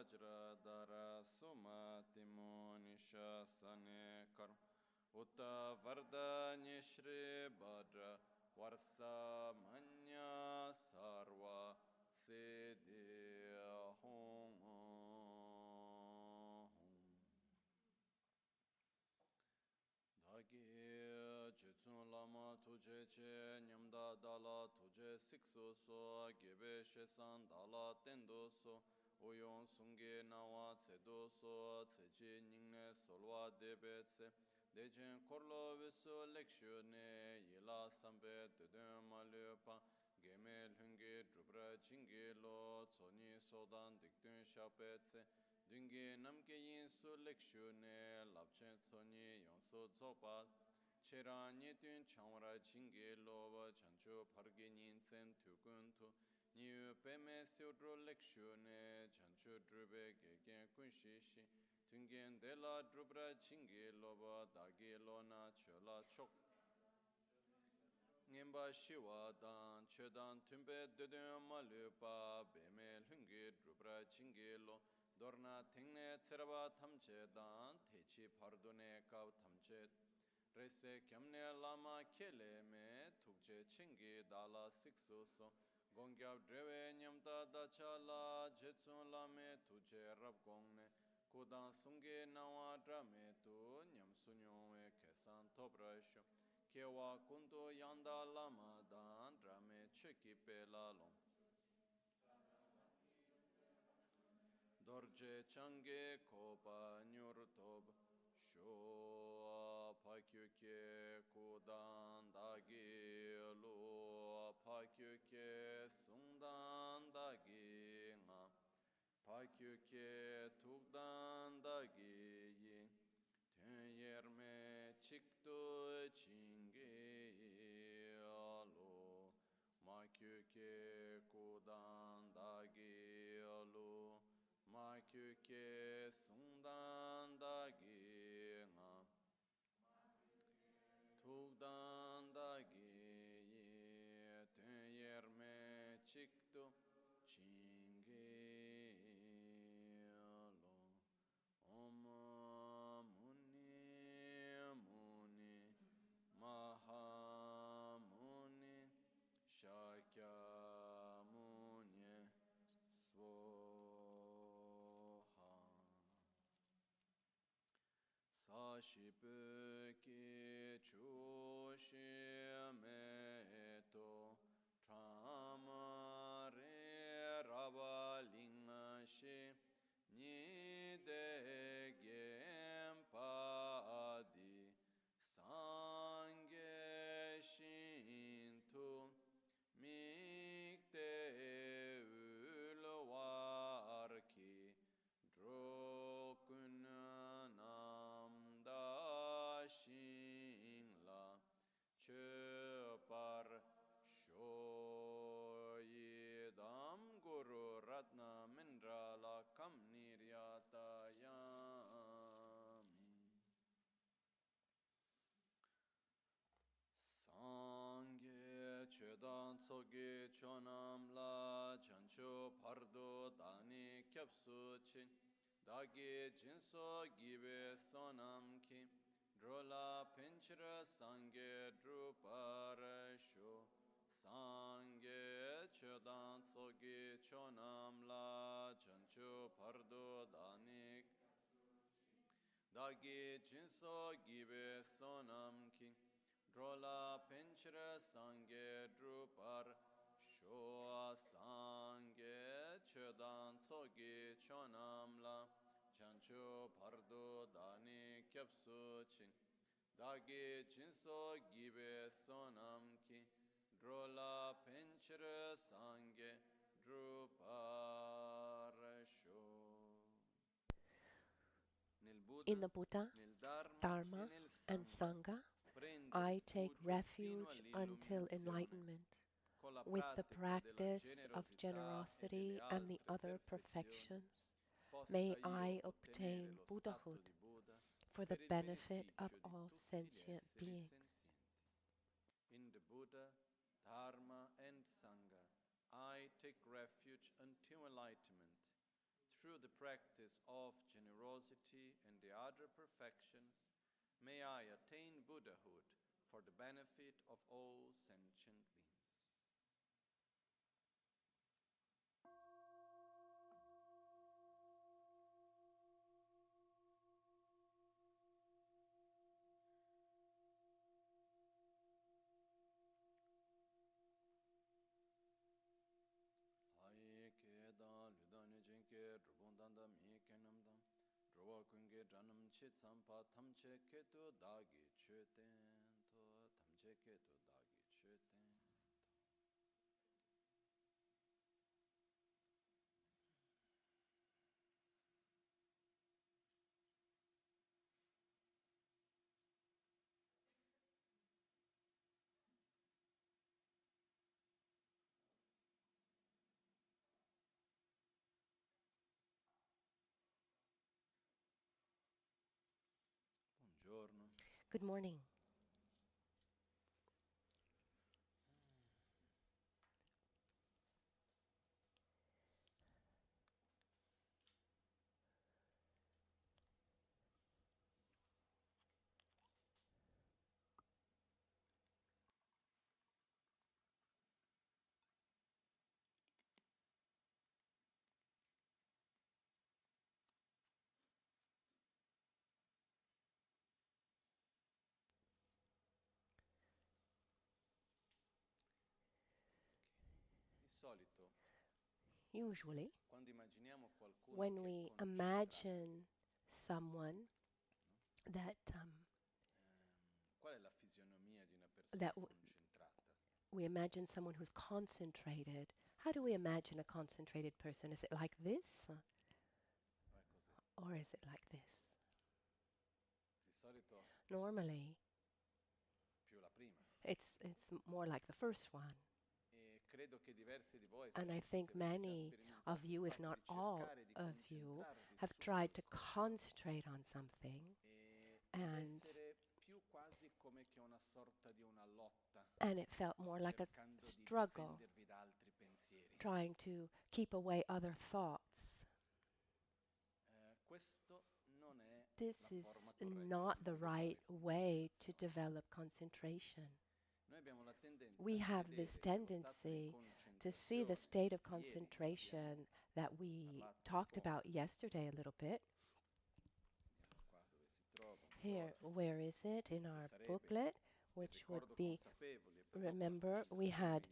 vajra dara suma timo nisha sane kar Uta varda nishri badra varsa manya sarva siddhi hum. Dagi Jetsun Lama Tuje Che Nyamda Dala Tuje Sikso So Gebe Shesan Dala Tendo So Oyon Sunge Nawa Tsedo So Tsechi Ningne Solwa Debe Tse Dejen Korlo Viso Lekshu Ne Yila Sambe Dudun Malupa Gemel Hungi Drupra Chingi Lo Tsoni Sodan Dikdun Shape Tse Dungi namke yin su lekshu ne lapchen tsoni yonsu tsopat chera nyetun changwara chingi loba chanchu pargi nin tsen tukun tu niyu peme siudru lekshu ne chanchu drube gegen kunshi shi tungen dela drubra chingi loba dagi lona chola chok Ngimba shiwa dan chedan tumbe dudun malupa beme lungi drubra chingi lo Dorna tingne tsiraba tamche dan techi pardune kav tamche Rese kyamne lama kele me tukche chingi dala siksu so Gongyav drewe nyamta dacha la jetsun lame tuje rab gongne Kudan sungi nawa drame tu nyam sunyongwe kesan tobrasho Kewa kundu yanda lama dan drame cheki pela long Dorje change kopa nyurtob sho pakyuke kudan dagi lo pakyuke sungdan dagi nga pakyuke tukdan dagi yin ten yerme chikto chingi alo makyuke kudan dagi alo Ma kyuke sungdan dagi nga Tukdan dagi ye ten yerme chikto chingi alo Om muni muni maha muni shakya muni Sashipu ki chushi meto Tramare rabalingashi Nide gempadi Sangye shintu Mikte ulwarki Drokun nam da shingla Chöpar shoyidam guru ratna mindrala kam niryatayami Sangye chedan tsoge chonam la chancho pardo dani kyapsu chin Dagi jinso gibe sonam ki drola pinchra sangye drupara sho Sangye chedan tsoge chonam la chancho pardo dani Dagi jinso gibe sonam ki Drola pinchra sangye drupar Shoa sangye chedan tsogi chonam la Chancho pardo dani kyapsu chin Dagi jinso gibe sonam ki Drola pinchra sangye drupar Sho In the Buddha, Dharma, and Sangha, I take refuge until enlightenment. With the practice of generosity and the other perfections, may I obtain Buddhahood for the benefit of all sentient beings. In the Buddha, Dharma, and Sangha, I take refuge until enlightenment. through the practice of generosity and the other perfections, may I attain Buddhahood for the benefit of all sentient beings. Keda ludane jinke drubundanda mi kenamda druwa kunge dranam chit sampa thamche ketu dagi chuten to thamche ketu dagi chuten. Buongiorno. Good morning. Usually, when we imagine someone that we imagine someone who's concentrated. How do we imagine a concentrated person? Is it like this? Or is it like this? Normally, it's more like the first one. And I think many of you, if not all of you, have tried to concentrate on something and it felt more like a struggle, trying to keep away other thoughts. This is not the right way to develop concentration. We have this tendency to see the state of concentration that we talked about yesterday a little bit. Here, where is it? In our booklet, which would be, remember, we had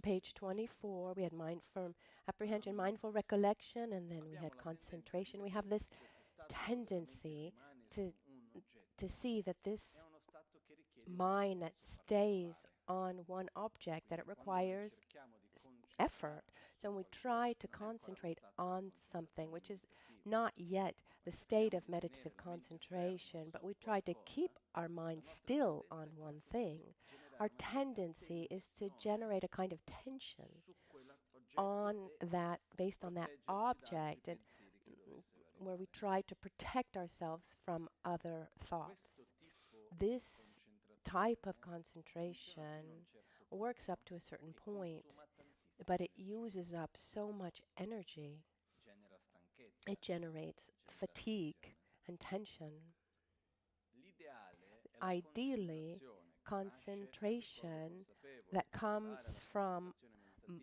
page 24, we had firm apprehension, mindful recollection, and then we had concentration. We have this tendency to see that this mind that stays on one object, that it requires effort. So when we try to concentrate on something, which is not yet the state of meditative concentration, but we try to keep our mind still on one thing, our tendency is to generate a kind of tension on that, based on that object, and where we try to protect ourselves from other thoughts. This type of concentration works up to a certain point, but it uses up so much energy. It generates fatigue and tension. Ideally, concentration that comes from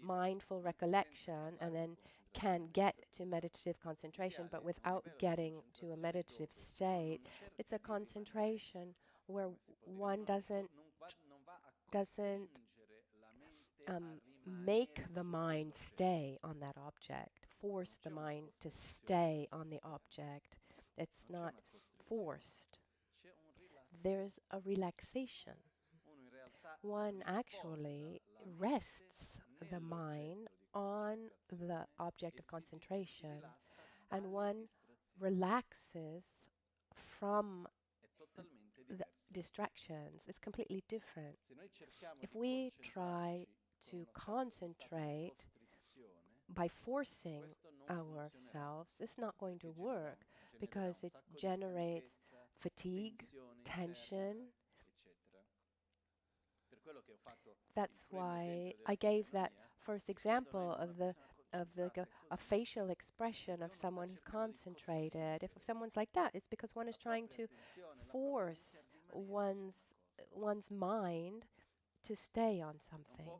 mindful recollection and then can get to meditative concentration, but without getting to a meditative state, it's a concentration where one doesn't make the mind stay on that object, force the mind to stay on the object. It's not forced. There's a relaxation. One actually rests the mind on the object of concentration, and one relaxes from the distractions. It's completely different. If we try to concentrate by forcing ourselves, it's not going to work because it generates fatigue, tension. That's why I gave that first example of the a facial expression of someone who's concentrated. If someone's like that, it's because one is trying to force one's mind to stay on something.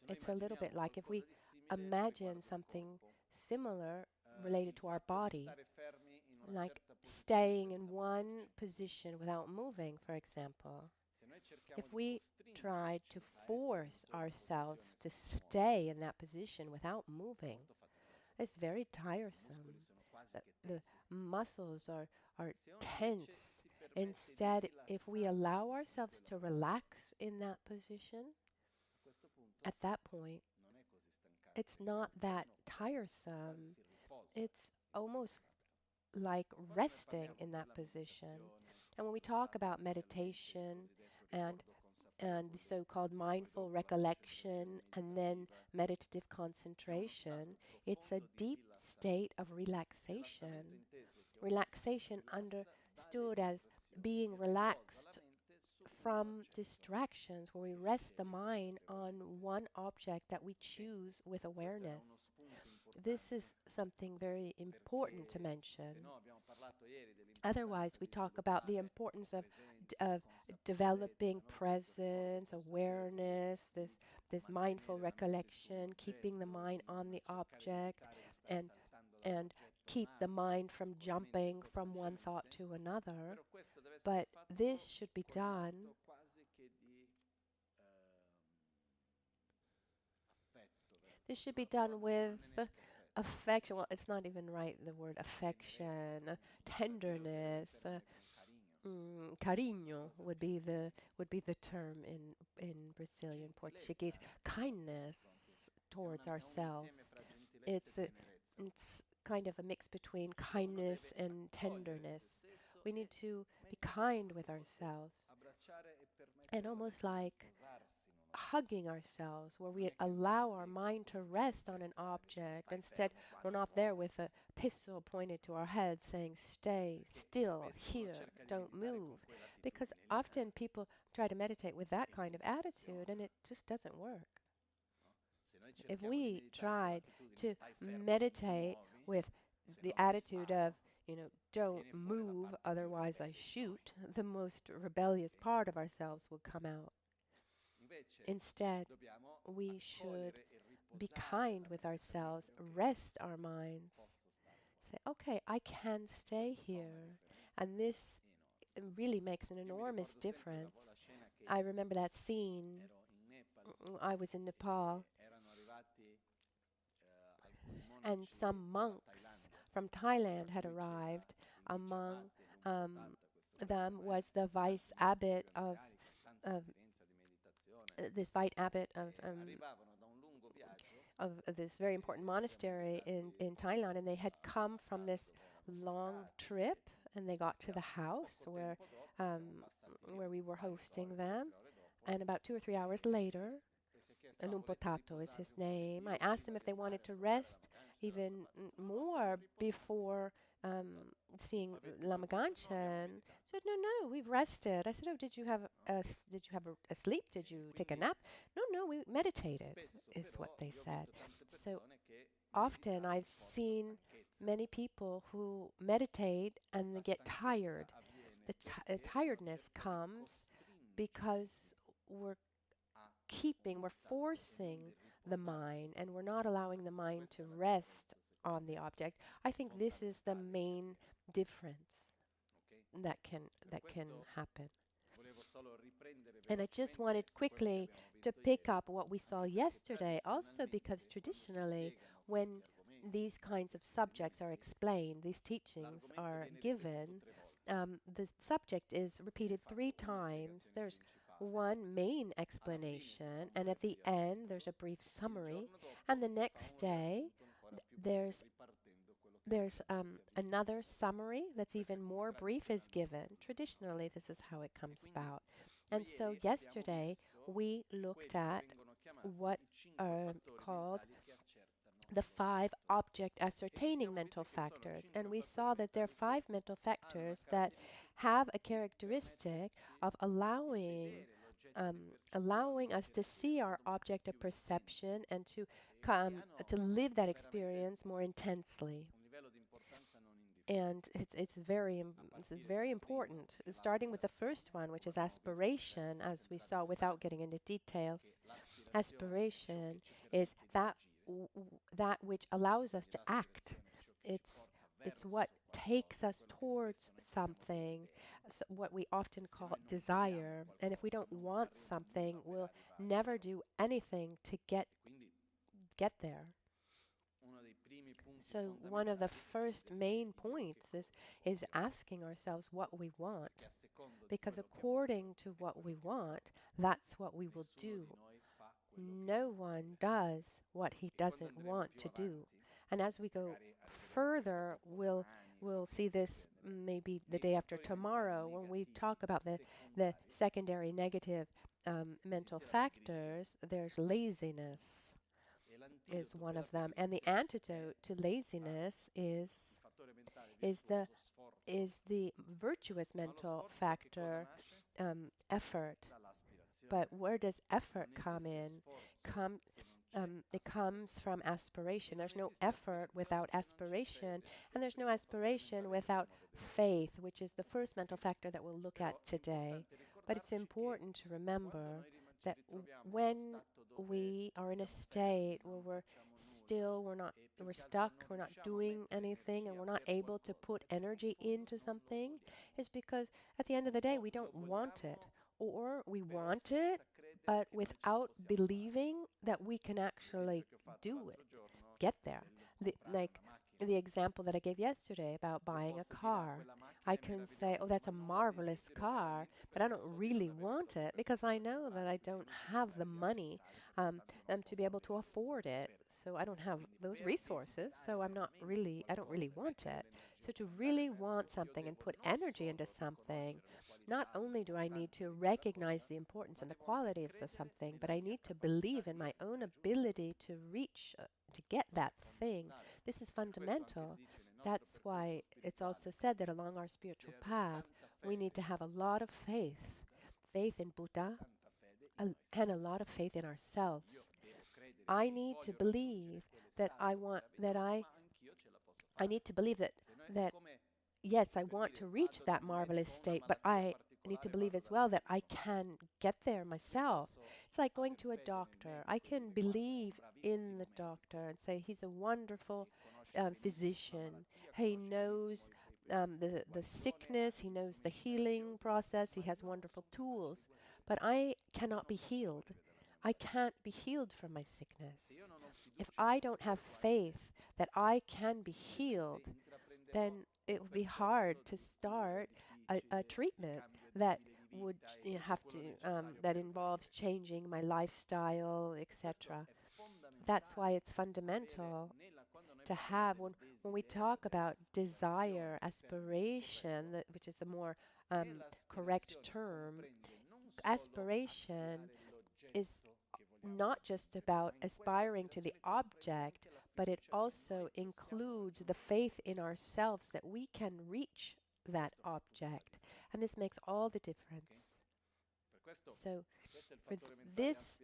It's a little bit like if we imagine something similar related to our body, like staying in one position without moving, for example. If we tried to force ourselves to stay in that position without moving, it's very tiresome. The muscles are tense. Instead, if we allow ourselves to relax in that position, at that point, it's not that tiresome. It's almost like resting in that position. And when we talk about meditation and the so-called mindful recollection and then meditative concentration, it's a deep state of relaxation. Relaxation understood as being relaxed from distractions, where we rest the mind on one object that we choose with awareness. This is something very important to mention. Otherwise, we talk about the importance of developing presence, awareness, this mindful recollection, keeping the mind on the object, and and keep the mind from jumping from one thought to another. But this should be done with affection. Well, it's not even right, the word affection, tenderness. Carinho would be the term in Brazilian Portuguese. Kindness towards ourselves. It's kind of a mix between kindness and tenderness. We need to be kind with ourselves, and almost like hugging ourselves, where we allow our mind to rest on an object. Instead, we're not there with a pistol pointed to our head saying, stay still here, don't move. Because often people try to meditate with that kind of attitude, and it just doesn't work. If we tried to meditate with the attitude of, don't move, otherwise I shoot, the most rebellious part of ourselves would come out. Instead, we should be kind with ourselves, rest our minds, say, okay, I can stay here. And this really makes an enormous difference. I remember that scene. I was in Nepal, and some monks from Thailand had arrived. Among them was the vice abbot of this vice abbot of this very important monastery in Thailand, and they had come from this long trip, and they got to the house where we were hosting them, and about 2 or 3 hours later, Lumpotato is his name, I asked them if they wanted to rest even more before seeing Lama Ganchen. Said, no, we've rested. I said, oh, did you have a sleep? Did you take a nap? No, we meditated, is what they said. So often I've seen many people who meditate and they get tired. The tiredness comes because we're forcing the mind, and we're not allowing the mind to rest on the object. I think this is the main difference that can happen. And I just wanted quickly to pick up what we saw yesterday, also because traditionally, when these kinds of subjects are explained, these teachings are given, the subject is repeated 3 times. There's one main explanation, and at the end there's a brief summary, and the next day there's another summary that's even more brief is given. Traditionally, this is how it comes about. And so yesterday we looked at what are called the 5 object ascertaining mental factors, and we saw that there are 5 mental factors that have a characteristic of allowing allowing us to see our object of perception and to live that experience more intensely. And this is very important, starting with the first one, which is aspiration, as we saw without getting into details. Aspiration is that which allows us to act. It's what takes us towards something, what we often call desire. And if we don't want something, we'll never do anything to get there. So one of the first main points is asking ourselves what we want, because according to what we want, that's what we will do. No one does what he doesn't want to do. And as we go further, we'll see this maybe the day after tomorrow when we talk about the secondary negative mental factors. There's laziness is one of them, and the antidote to laziness is the virtuous mental factor, effort. But where does effort come in? It comes from aspiration. There's no effort without aspiration, and there's no aspiration without faith, which is the first mental factor that we'll look at today. But it's important to remember that when we are in a state where we're stuck, we're not doing anything, and we're not able to put energy into something, is because at the end of the day, we don't want it. Or we want it, but without believing that we can actually do it, get there. Like the example that I gave yesterday about buying a car. I can say, oh, that's a marvelous car, but I don't really want it because I know that I don't have the money to be able to afford it. So I don't have those resources, so I don't really want it. So to really want something and put energy into something, not only do I need to recognize the importance and the quality of something, but I need to believe in my own ability to reach, to get that thing. This is fundamental. That's why it's also said that along our spiritual path, we need to have a lot of faith, faith in Buddha, and a lot of faith in ourselves. I need to believe that I need to believe that yes, I want to reach that marvelous state, but I need to believe as well that I can get there myself. It's like going to a doctor. I can believe in the doctor and say he's a wonderful physician. He knows the sickness, he knows the healing process, he has wonderful tools, but I cannot be healed. I can't be healed from my sickness. If I don't have faith that I can be healed, then it would be hard to start a treatment that would that involves changing my lifestyle, etc. That's why it's fundamental to have when we talk about desire, aspiration, which is a more correct term. Aspiration is not just about aspiring to the object, but it also includes the faith in ourselves that we can reach that object. And this makes all the difference. So for this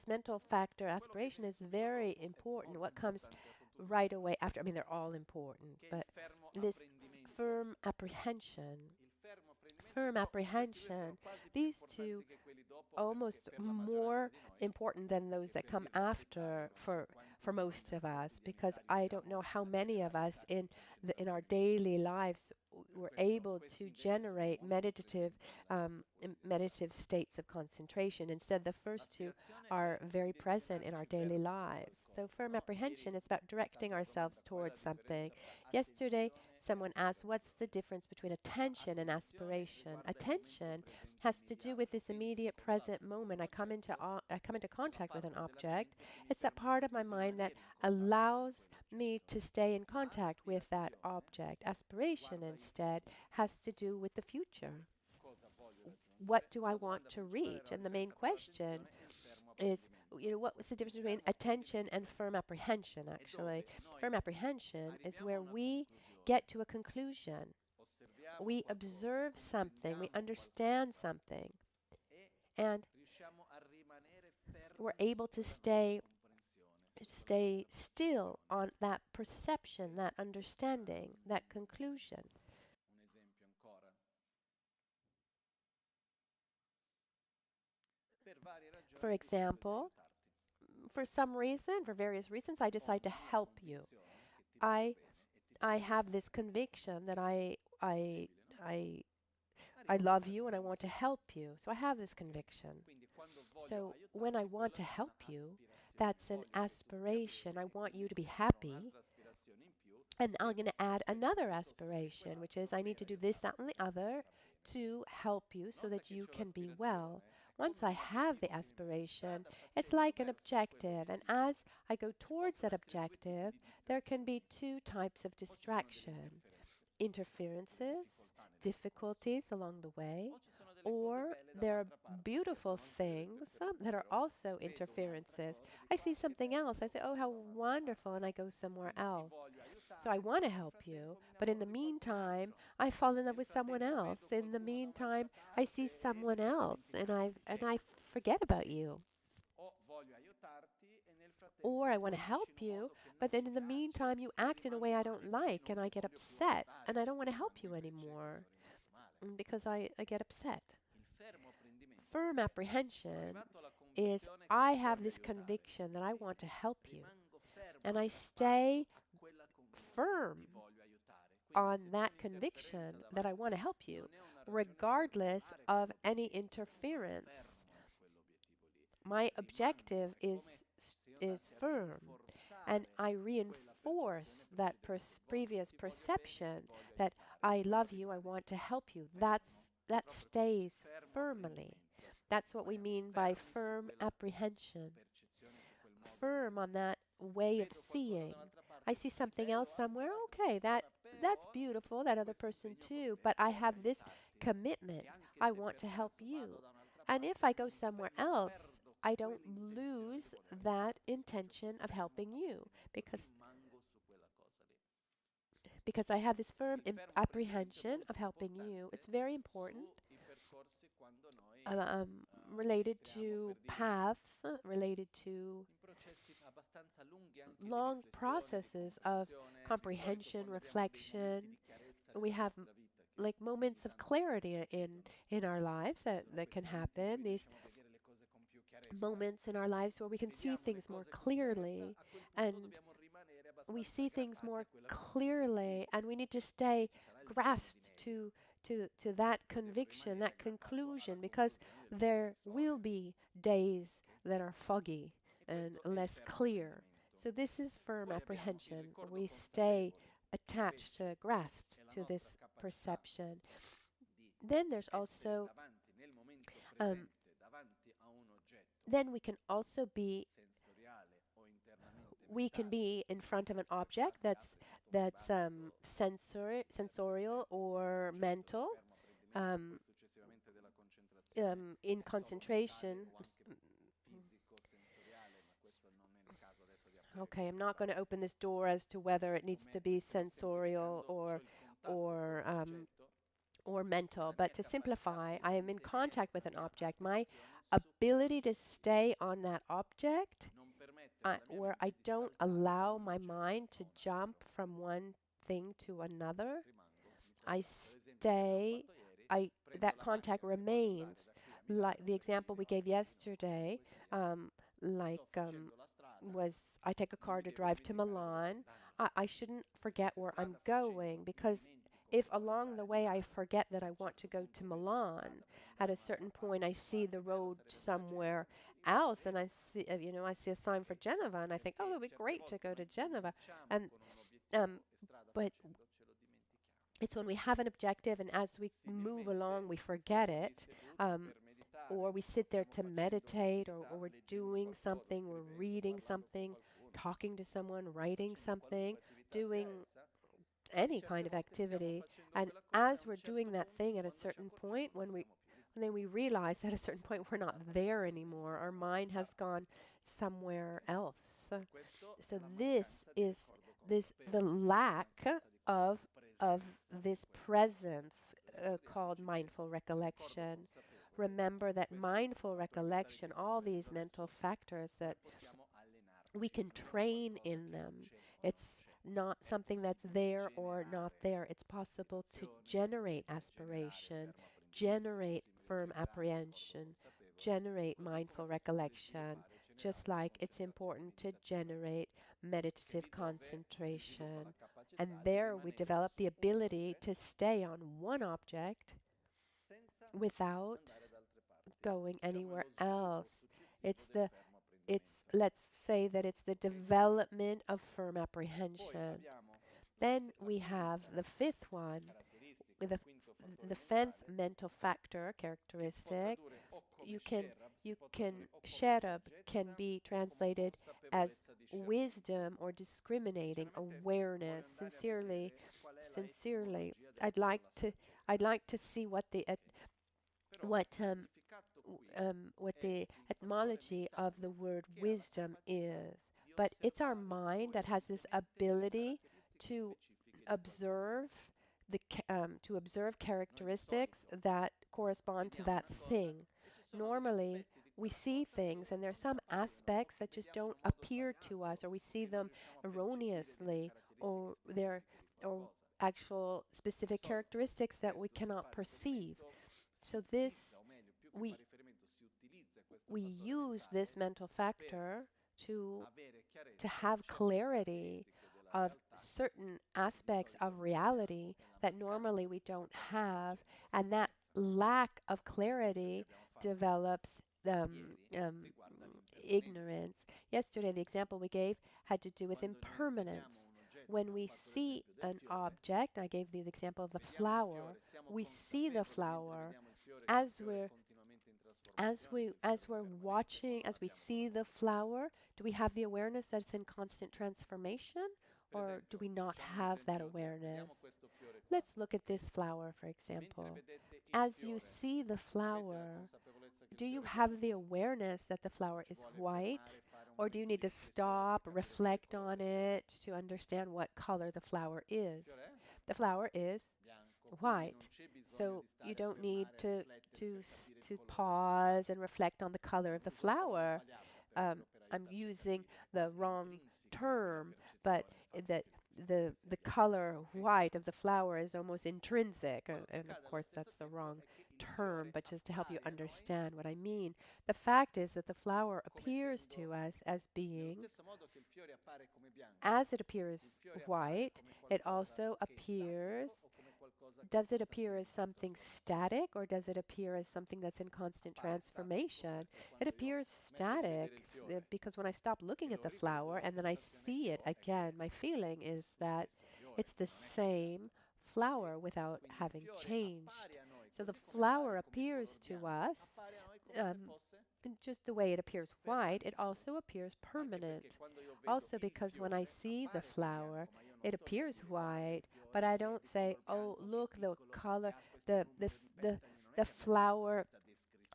mental factor, aspiration is very important. What comes right away after, I mean, they're all important, but this firm apprehension, these two almost more important than those that come after for most of us, because I don't know how many of us in our daily lives were able to generate meditative states of concentration. Instead, the first two are very present in our daily lives. So firm apprehension is about directing ourselves towards something. Yesterday, someone asked, what's the difference between attention and aspiration? Attention has to do with this immediate present moment. I come into contact with an object. It's that part of my mind that allows me to stay in contact with that object. Aspiration, instead, has to do with the future. What do I want to reach? And the main question is, what was the difference between attention and firm apprehension, actually? Firm apprehension is where we get to a conclusion. We observe something, we understand something, And we're able to stay still on that perception, that understanding, that conclusion. For example, for some reason, for various reasons, I decide to help you. I I have this conviction that I I love you and I want to help you. So I have this conviction. So when I want to help you, that's an aspiration. I want you to be happy. And I'm going to add another aspiration, which is I need to do this, that, and the other to help you so that you can be well. Once I have the aspiration, it's like an objective. And as I go towards that objective, there can be two types of distraction: interferences, difficulties along the way, or there are beautiful things that are also interferences. I see something else, I say, oh, how wonderful, and I go somewhere else. So I want to help you, but in the meantime, I fall in love with someone else. In the meantime, I see someone else, and I forget about you. Or I want to help you, but then in the meantime, you act in a way I don't like, and I get upset, and I don't want to help you anymore because I get upset. Firm apprehension is I have this conviction that I want to help you, and I stay firm on that conviction that I want to help you, regardless of any interference. My objective is firm, and I reinforce that previous perception that I love you, I want to help you. That stays firmly. That's what we mean by firm apprehension. Firm on that way of seeing. I see something else somewhere. Okay, that's beautiful, that other person too, but I have this commitment. I want to help you. And if I go somewhere else, I don't lose that intention of helping you because I have this firm apprehension of helping you. It's very important, um, related to paths, related to long processes of comprehension, reflection. We have like moments of clarity in our lives that can happen. These moments in our lives where we can see things more clearly, and we see things more clearly, and we need to stay grasped to that conviction, that conclusion, because there will be days that are foggy and less clear. So this is firm apprehension. We stay attached, grasped to this perception. Then there's also then we can be in front of an object that's sensorial or mental, um, in concentration. Okay, I'm not going to open this door as to whether it needs to be sensorial or mental, but to simplify, I am in contact with an object. My ability to stay on that object, where I don't allow my mind to jump from one thing to another, I stay, that contact remains. Like the example we gave yesterday, like was I take a car to drive to Milan. I shouldn't forget where I'm going, because if along the way I forget that I want to go to Milan, at a certain point I see the road somewhere else, and I see, I see a sign for Genova, and I think, oh, it would be great to go to Genova, and but it's when we have an objective, and as we move along, we forget it, or we sit there to meditate, or we're doing something, we're reading something, talking to someone, writing something, doing any kind of activity. And as we're doing that thing at a certain point, when then we realize at a certain point we're not there anymore. Our mind has gone somewhere else. So this is the lack of this presence, called mindful recollection, remember that mindful recollection, all these mental factors, that we can train in them. It's not something that's there or not there. It's possible to generate aspiration, generate firm apprehension, generate mindful recollection, just like it's important to generate meditative concentration. And there we develop the ability to stay on one object without going anywhere else. It's the let's say that it's the development of firm apprehension. Then we have the fifth one, with the fifth mental factor characteristic. You can sherab can be translated as wisdom or discriminating awareness. Sincerely, I'd like to see what the what what the etymology of the word wisdom is. But it's our mind that has this ability to observe to observe characteristics that correspond to that thing. Normally, we see things, and there's some aspects that just don't appear to us, or we see them erroneously, or they're or actual specific characteristics that we cannot perceive. So this we we use this mental factor to have clarity of certain aspects of reality that normally we don't have, and that lack of clarity develops ignorance. Yesterday, the example we gave had to do with impermanence. When we see an object, I gave the example of the flower, we see the flower as we're watching, as we see the flower. Do we have the awareness that it's in constant transformation, or do we not have that awareness? Let's look at this flower, for example. As you see the flower, do you have the awareness that the flower is white, or do you need to stop, reflect on it to understand what color the flower is? The flower is white. So you don't need to pause and reflect on the color of the flower. I'm using the wrong term, but that the color white of the flower is almost intrinsic, and of course that's the wrong term, but just to help you understand what I mean. The fact is that the flower appears to us as being, as it appears white, it also appears. Does it appear as something static, or does it appear as something that's in constant transformation? It appears static because when I stop looking at the flower and then I see it again, my feeling is that it's the same flower without having changed. So the flower appears to us just the way it appears white, it also appears permanent. Also because when I see the flower, it appears white, but I don't say, "Oh, look, the color, the flower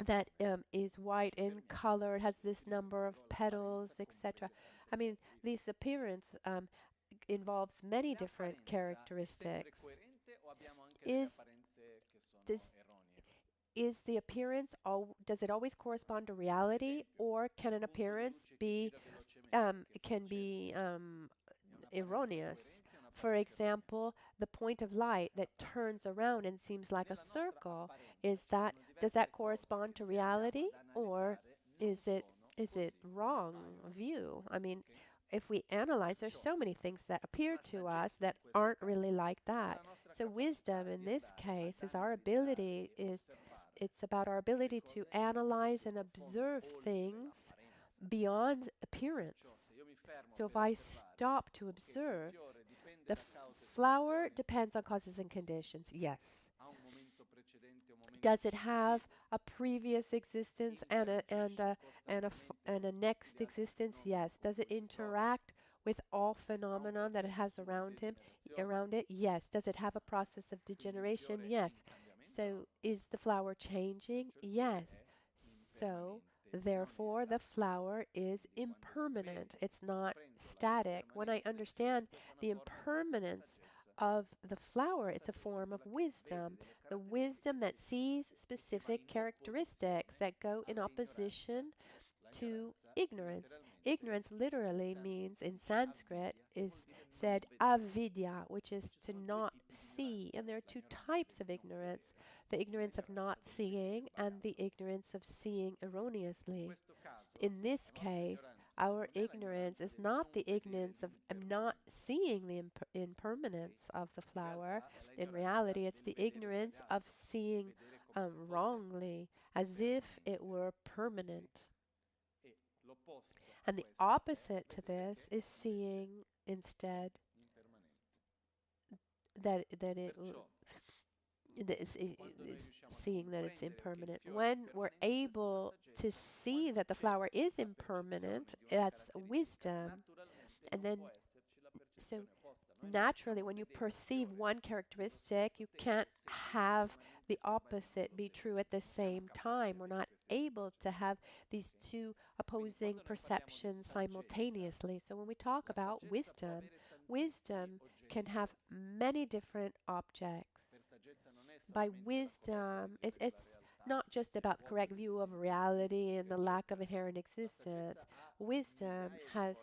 that is white in color, has this number of petals, etc." I mean, this appearance involves many different characteristics. Is this is the appearance does it always correspond to reality, or can an appearance be erroneous? For example, the point of light that turns around and seems like a circle, does that correspond to reality, or is it wrong view? I mean, if we analyze, there's so many things that appear to us that aren't really like that. So wisdom in this case is it's about our ability to analyze and observe things beyond appearance. So if I stop to observe, the flower depends on causes and conditions, yes. Does it have a previous existence and a next existence? Yes. Does it interact with all phenomena that it has around it? Yes. Does it have a process of degeneration? Yes. So is the flower changing? Yes. So therefore, the flower is impermanent. It's not static. When I understand the impermanence of the flower. It's a form of wisdom, the wisdom that sees specific characteristics that go in opposition to ignorance. Ignorance literally means in Sanskrit is said avidya, which is to not see. And there are two types of ignorance, the ignorance of not seeing and the ignorance of seeing erroneously. In this case, our ignorance is not the ignorance of not seeing the impermanence of the flower. In reality, it's the ignorance of seeing wrongly, as if it were permanent. And the opposite to this is seeing instead that is seeing that it's impermanent. When we're able to see that the flower is impermanent, that's wisdom. And then, so naturally, when you perceive one characteristic, you can't have the opposite be true at the same time. We're not able to have these two opposing perceptions simultaneously. So when we talk about wisdom, wisdom can have many different objects. By wisdom, it's not just about the correct view of reality and the lack of inherent existence. Wisdom has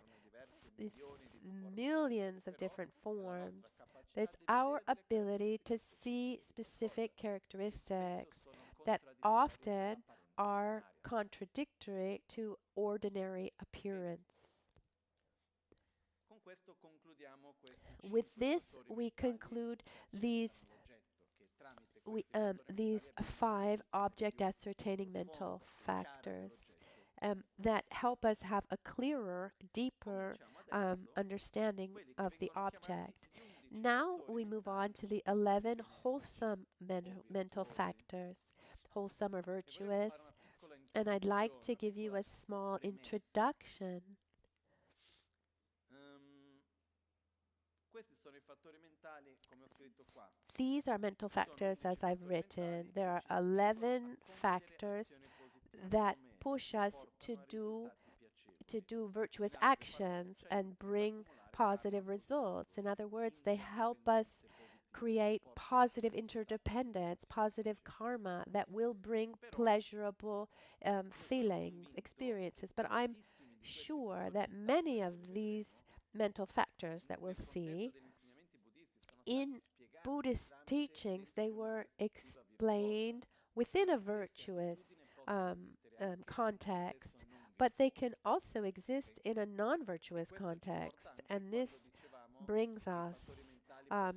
millions of different forms. It's our ability to see specific characteristics that often are contradictory to ordinary appearance. With this, we conclude these 5 object ascertaining mental factors that help us have a clearer, deeper understanding of the object. Now we move on to the 11 wholesome mental factors, wholesome or virtuous, and I'd like to give you a small introduction. These are mental factors as I've written. There are 11 factors that push us to do virtuous actions and bring positive results. In other words, they help us create positive interdependence, positive karma that will bring pleasurable feelings, experiences. But I'm sure that many of these mental factors that we'll see in Buddhist teachings, they were explained within a virtuous context, but they can also exist in a non-virtuous context. And this brings us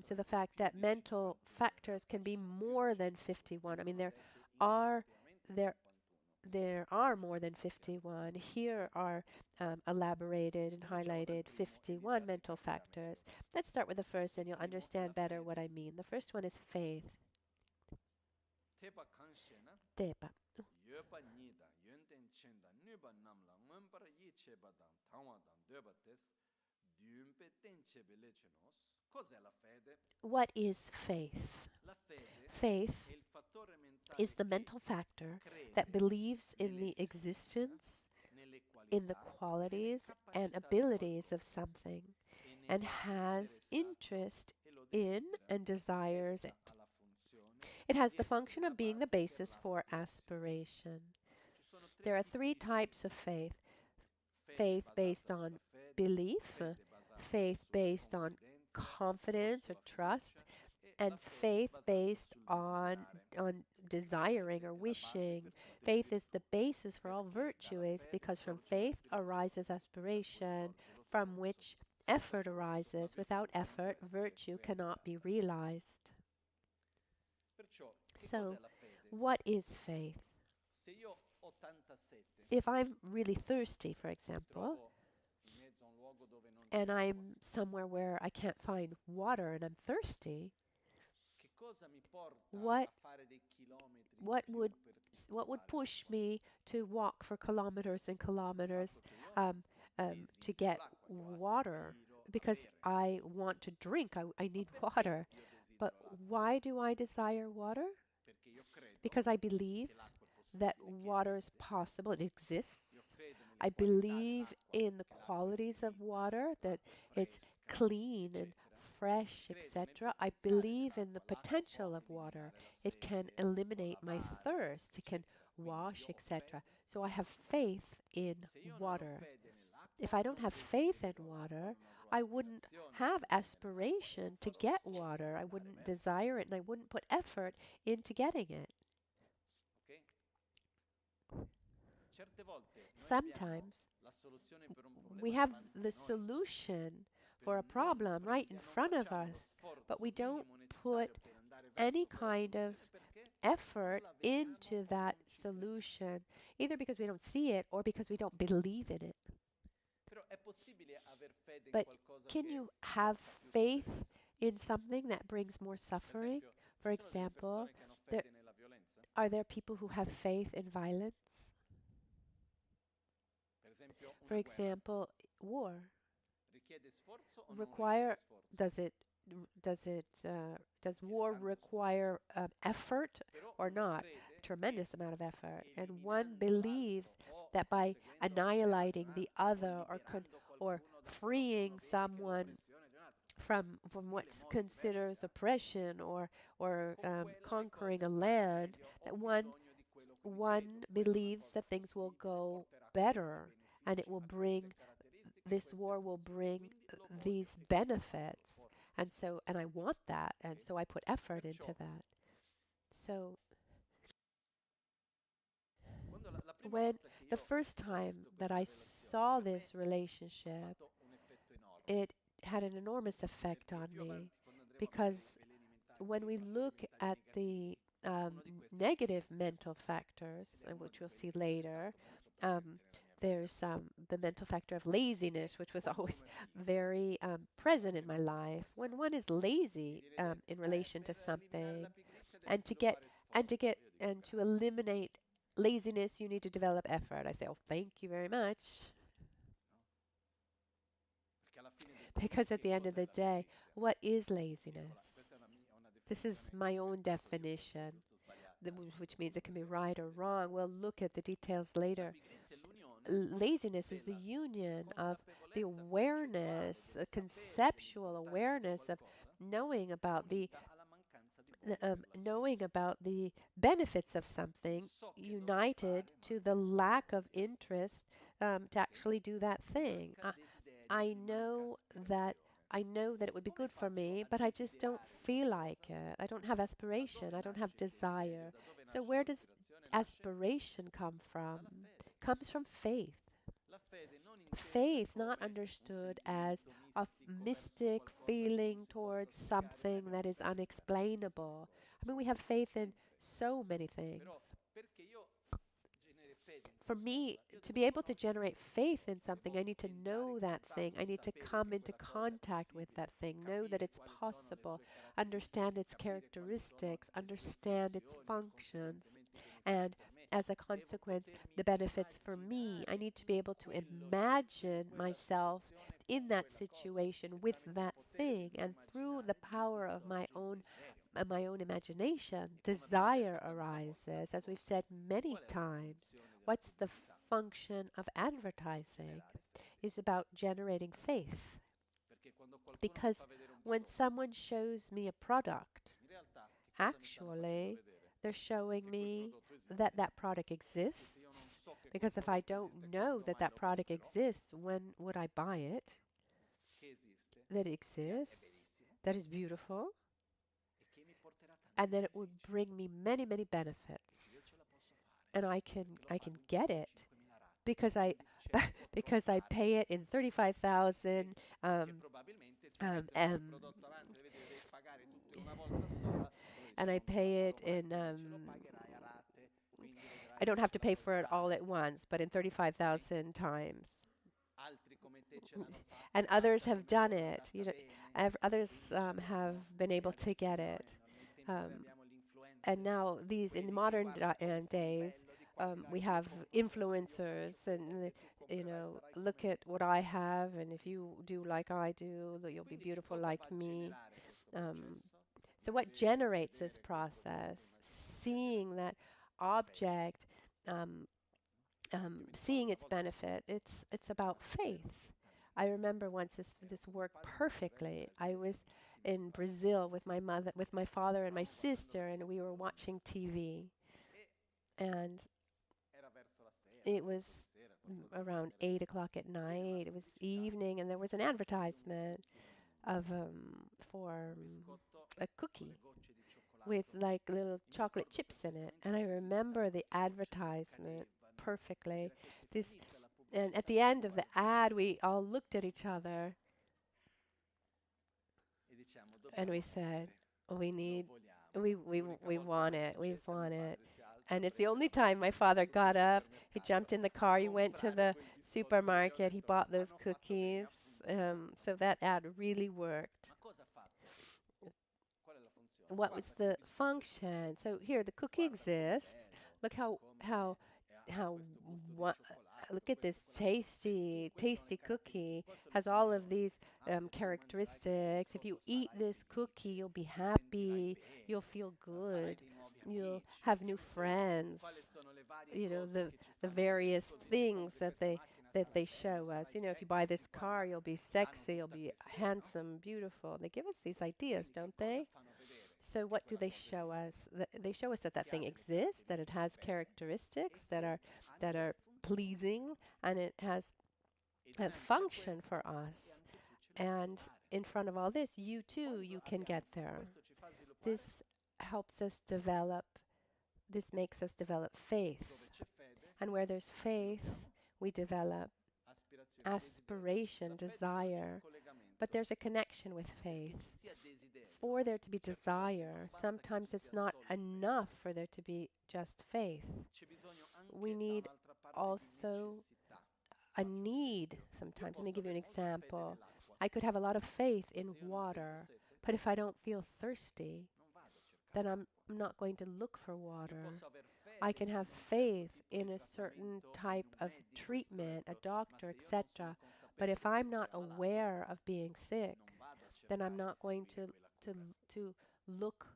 to the fact that mental factors can be more than 51. I mean, are there are more than 51. Here are elaborated and highlighted 51 mental factors. Let's start with the first and you'll understand better what I mean. The first one is faith. Tepa. What is faith? Faith is the mental factor that believes in the existence, in the qualities and abilities of something, and has interest in and desires it. It has the function of being the basis for aspiration. There are 3 types of faith. Faith based on belief, faith based on confidence or trust, and faith based on desiring or wishing. Faith is the basis for all virtues because from faith arises aspiration, from which effort arises. Without effort, virtue cannot be realized. So, what is faith? If I'm really thirsty, for example, and I'm somewhere where I can't find water and I'm thirsty, what would push me to walk for kilometers and kilometers to get water? Because I want to drink, I need water. But why do I desire water? Because I believe that water is possible, it exists. I believe in the qualities of water, that it's clean and fresh, etc., I believe in the potential of water. It can eliminate my thirst, it can wash, etc. So I have faith in water. If I don't have faith in water, I wouldn't have aspiration to get water. I wouldn't desire it and I wouldn't put effort into getting it. Sometimes we have the solution for a problem right in front of us, but we don't put any kind of effort into that solution, either because we don't see it or because we don't believe in it. But can you have faith in something that brings more suffering? For example, are there people who have faith in violence? For example, war does war require effort or not? Tremendous amount of effort. And one believes that by annihilating the other or freeing someone from what's considered oppression or conquering a land, that one believes that things will go better and this war will bring these benefits. And I want that, and so I put effort into that. So when the first time that I saw this relationship, it had an enormous effect on me, because when we look at the negative mental factors, which we'll see later, there's the mental factor of laziness, which was always very present in my life. When one is lazy in relation to something, and to eliminate laziness, you need to develop effort. I say, oh, thank you very much. Because at the end of the day, what is laziness? This is my own definition, which means it can be right or wrong. We'll look at the details later. Laziness is the union of the awareness, a conceptual awareness of knowing about the benefits of something, united to the lack of interest to actually do that thing. I know that it would be good for me, but I just don't feel like it. I don't have aspiration. I don't have desire. So where does aspiration come from? Comes from faith. Faith, not understood as a mystic feeling towards something that is unexplainable. I mean, we have faith in so many things. For me, to be able to generate faith in something, I need to know that thing. I need to come into contact with that thing, know that it's possible, understand its characteristics, understand its functions, and as a consequence, the benefits for me. I need to be able to imagine myself in that situation with that thing, and through the power of my own imagination, desire arises. As we've said many times, what's the function of advertising? Is about generating faith. Because when someone shows me a product, actually, they're showing me that that product exists. Because if I don't know that that product exists, when would I buy it? That it exists, that is beautiful, and that it would bring me many, many benefits. And I can get it because I pay it in 35,000 and I pay it in I don't have to pay for it all at once, but in 35,000 times. And others have done it. Others have been able to get it. And now in the modern days, we have influencers, and look at what I have, and if you do like I do, you'll be beautiful like me. So what generates this process? Seeing that object, seeing its benefit. It's about faith. I remember once this worked perfectly. I was in Brazil with my mother, with my father and my sister, and we were watching TV, and it was around 8 o'clock at night. It was evening, and there was an advertisement of for a cookie with like little chocolate chips in it. And I remember the advertisement perfectly. This, and at the end of the ad, we all looked at each other and we said, we need, we want it, we want it. And it's the only time my father got up, he jumped in the car, he went to the supermarket, he bought those cookies. So that ad really worked. What was the function? So here, the cookie exists. Look how what look at this tasty cookie has all of these characteristics. If you eat this cookie, you'll be happy, you'll feel good, you'll have new friends. You know, the various things that they show us. You know, if you buy this car, you'll be sexy, you'll be handsome, beautiful. They give us these ideas, don't they? So what do they show us? They show us that that thing exists, that it has characteristics that are pleasing, and it has a function for us. And in front of all this, you too, you can get there. This helps us develop, this makes us develop faith. And where there's faith, we develop aspiration, desire. But there's a connection with faith. For there to be desire, sometimes it's not enough for there to be just faith. We need also a need sometimes. Let me give you an example. I could have a lot of faith in water, but if I don't feel thirsty, then I'm not going to look for water. I can have faith in a certain type of treatment, a doctor, etc. But if I'm not aware of being sick, then I'm not going to look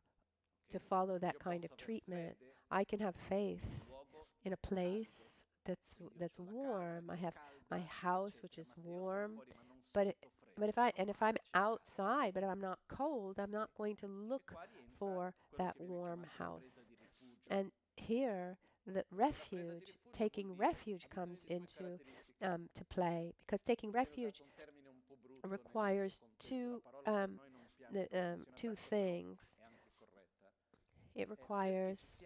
to follow that kind of treatment. I can have faith in a place that's warm. I have my house which is warm, but if I'm outside but I'm not cold, I'm not going to look for that warm house. And here, the refuge, taking refuge comes into to play, because taking refuge requires two things. It requires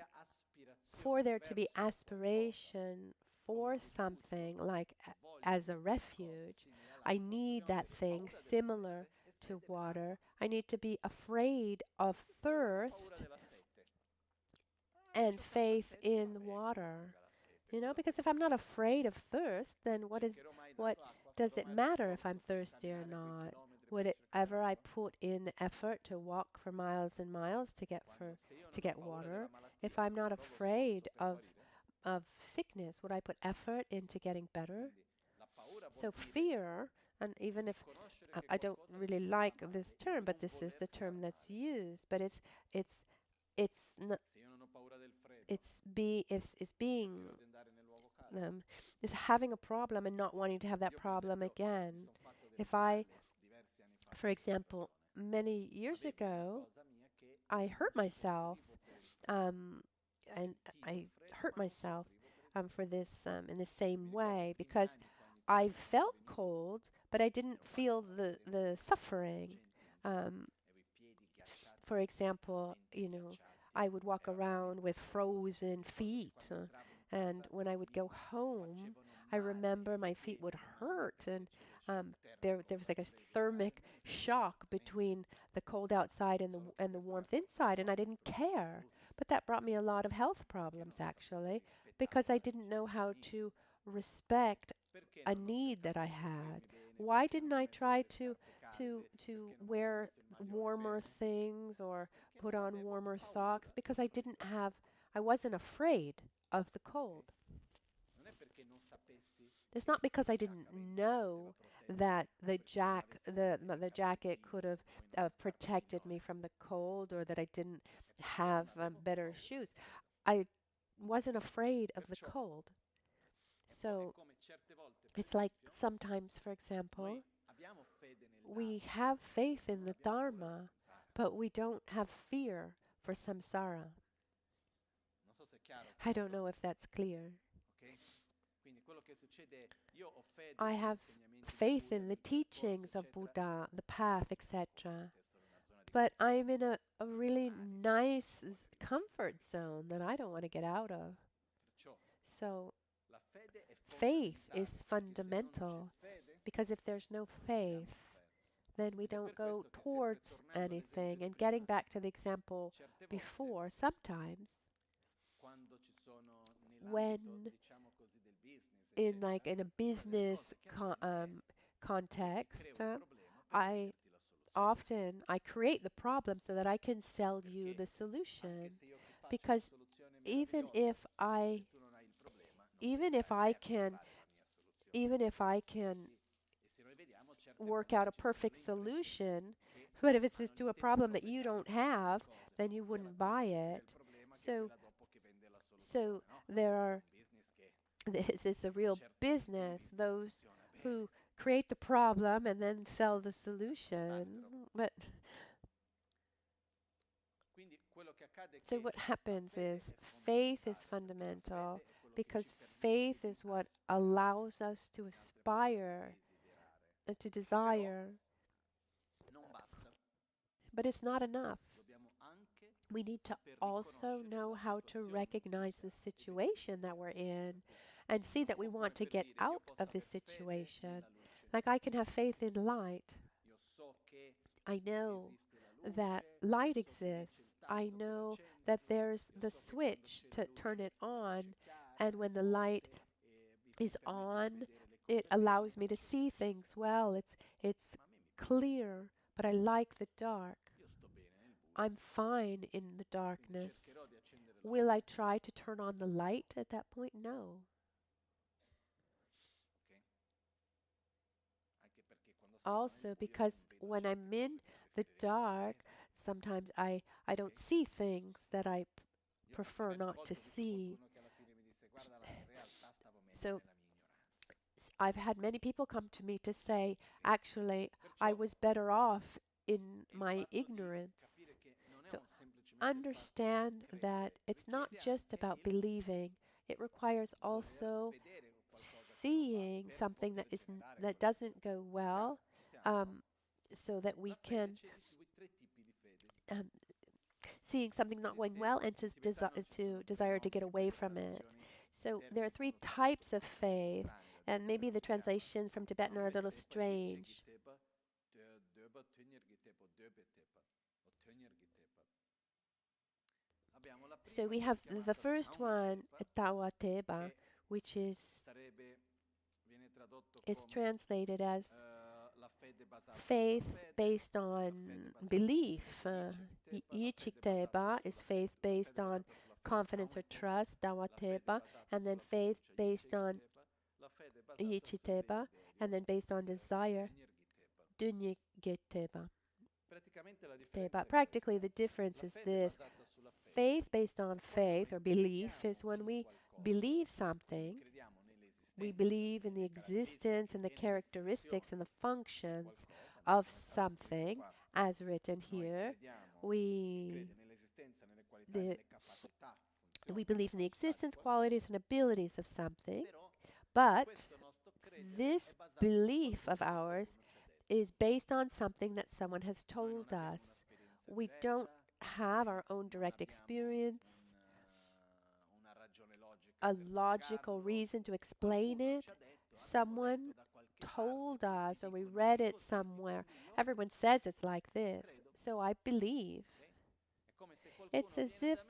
for there to be aspiration for something like as a refuge. I need that thing similar to water. I need to be afraid of thirst and faith in water. You know, because if I'm not afraid of thirst, then what does it matter if I'm thirsty or not? Would it ever I put in the effort to walk for miles and miles to get water? If I'm not afraid of sickness, would I put effort into getting better? So fear, and even if I don't really like this term, but this is the term that's used, but it's not, it's being is having a problem and not wanting to have that problem again. If I, for example, many years ago, I hurt myself, and I hurt myself for this in the same way, because I felt cold, but I didn't feel the suffering. Um, for example, you know, I would walk around with frozen feet, and when I would go home, I remember my feet would hurt, and there was like a thermic shock between the cold outside and the warmth inside, and I didn't care. But that brought me a lot of health problems, actually, because I didn't know how to respect a need that I had. Why didn't I try to wear warmer things or put on warmer socks? Because I wasn't afraid of the cold. It's not because I didn't know that the jacket could have protected me from the cold, or that I didn't have better shoes. I wasn't afraid of the cold. So it's like sometimes, for example, we have faith in the Dharma, but we don't have fear for samsara. I don't know if that's clear. I have faith in the teachings of Buddha, the path, etc. But I'm in a really nice comfort zone that I don't want to get out of. So faith is fundamental, because if there's no faith, then we don't go towards anything. And getting back to the example before, sometimes when in a business context, I create the problem so that I can sell you the solution, because even if I can work out a perfect solution, but if it's just to a problem that you don't have, then you wouldn't buy it. So there are, this is a real business, those who create the problem and then sell the solution. But so what happens is faith is fundamental, because faith is what allows us to aspire and to desire. But it's not enough. We need to also know how to recognize the situation that we're in and see that we want to get out of this situation. Like, I can have faith in light. I know that light exists. I know that there's the switch to turn it on, and when the light is on, it allows me to see things well. It's clear, but I like the dark. I'm fine in the darkness. Will I try to turn on the light at that point? No. Also, because when I'm in the dark, sometimes I don't see things that I prefer not to see. So I've had many people come to me to say, actually, I was better off in my ignorance. So understand that it's not just about believing. It requires also seeing something that doesn't go well, so that we can seeing something not going well and to desire to get away from it. So there are three types of faith, and maybe the translations from Tibetan are a little strange. So we have the first one, Tawa Teba, which is translated as faith based on belief. Yichiteba is faith based on confidence or trust, Dawateba, and then faith based on Yichiteba, and then based on desire, Dunyigiteba. Practically, the difference is this. Faith based on faith or belief is when we believe something. We believe in the existence and the characteristics and the functions of something, as written here. We believe in the existence, qualities, and abilities of something, but this belief of ours is based on something that someone has told us. We don't have our own direct experience, a logical reason to explain it. Someone told us, or we read it somewhere. Everyone says it's like this, so I believe. It's as if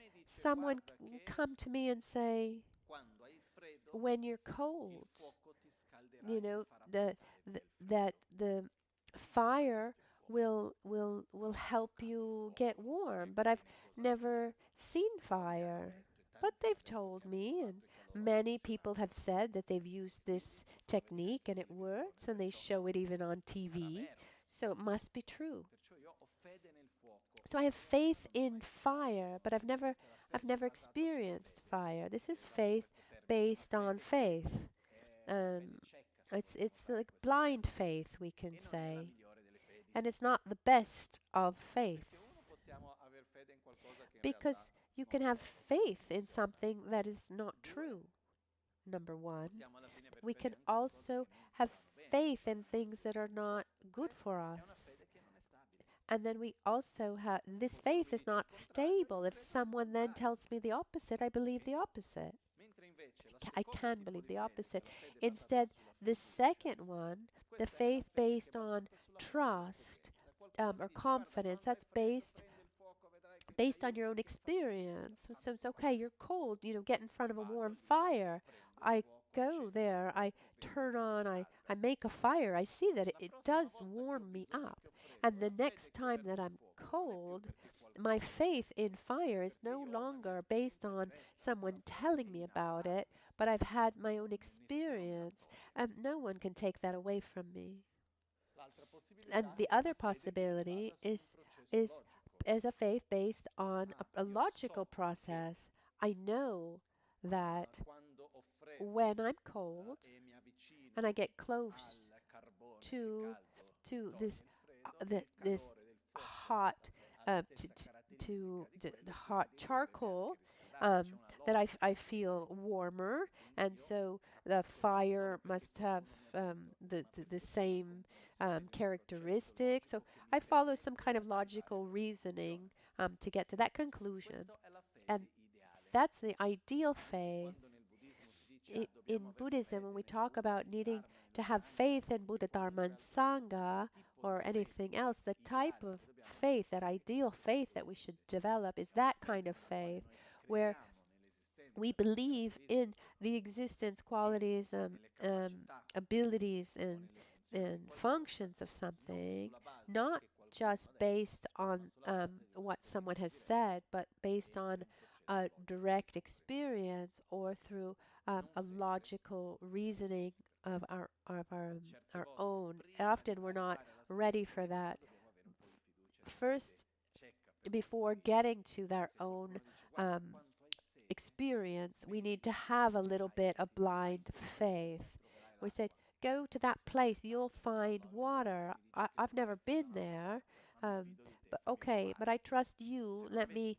someone come to me and say, when you're cold, that the fire will help you get warm. But I've never seen fire. But they've told me, and many people have said that they've used this technique and it works, and they show it even on TV, so it must be true. So I have faith in fire, but I've never experienced fire. This is faith based on faith. It's like blind faith, we can say, and it's not the best of faith, because you can have faith in something that is not true. Number one, we can also have faith in things that are not good for us. And then we also have this faith is not stable. If someone then tells me the opposite, I believe the opposite. I can believe the opposite. Instead, the second one, the faith based on trust or confidence, that's based on your own experience. So it's okay, you're cold, get in front of a warm fire. I go there, I turn on, I make a fire. I see that it does warm me up. And the next time that I'm cold, my faith in fire is no longer based on someone telling me about it, but I've had my own experience, and no one can take that away from me. And the other possibility is as a faith based on a logical process. I know that when I'm cold and I get close to this this hot to the hot charcoal, that I feel warmer, and so the fire must have the same characteristics. So I follow some kind of logical reasoning to get to that conclusion, and that's the ideal faith. In Buddhism, when we talk about needing to have faith in Buddha, Dharma, and Sangha, or anything else, the type of faith, that ideal faith that we should develop, is that kind of faith where we believe in the existence, qualities, abilities, and functions of something, not just based on what someone has said, but based on a direct experience or through a logical reasoning of our own. Often we're not ready for that. First, before getting to their own experience, we need to have a little bit of blind faith. We said, go to that place, you'll find water. I've never been there, but okay, but I trust you. Let me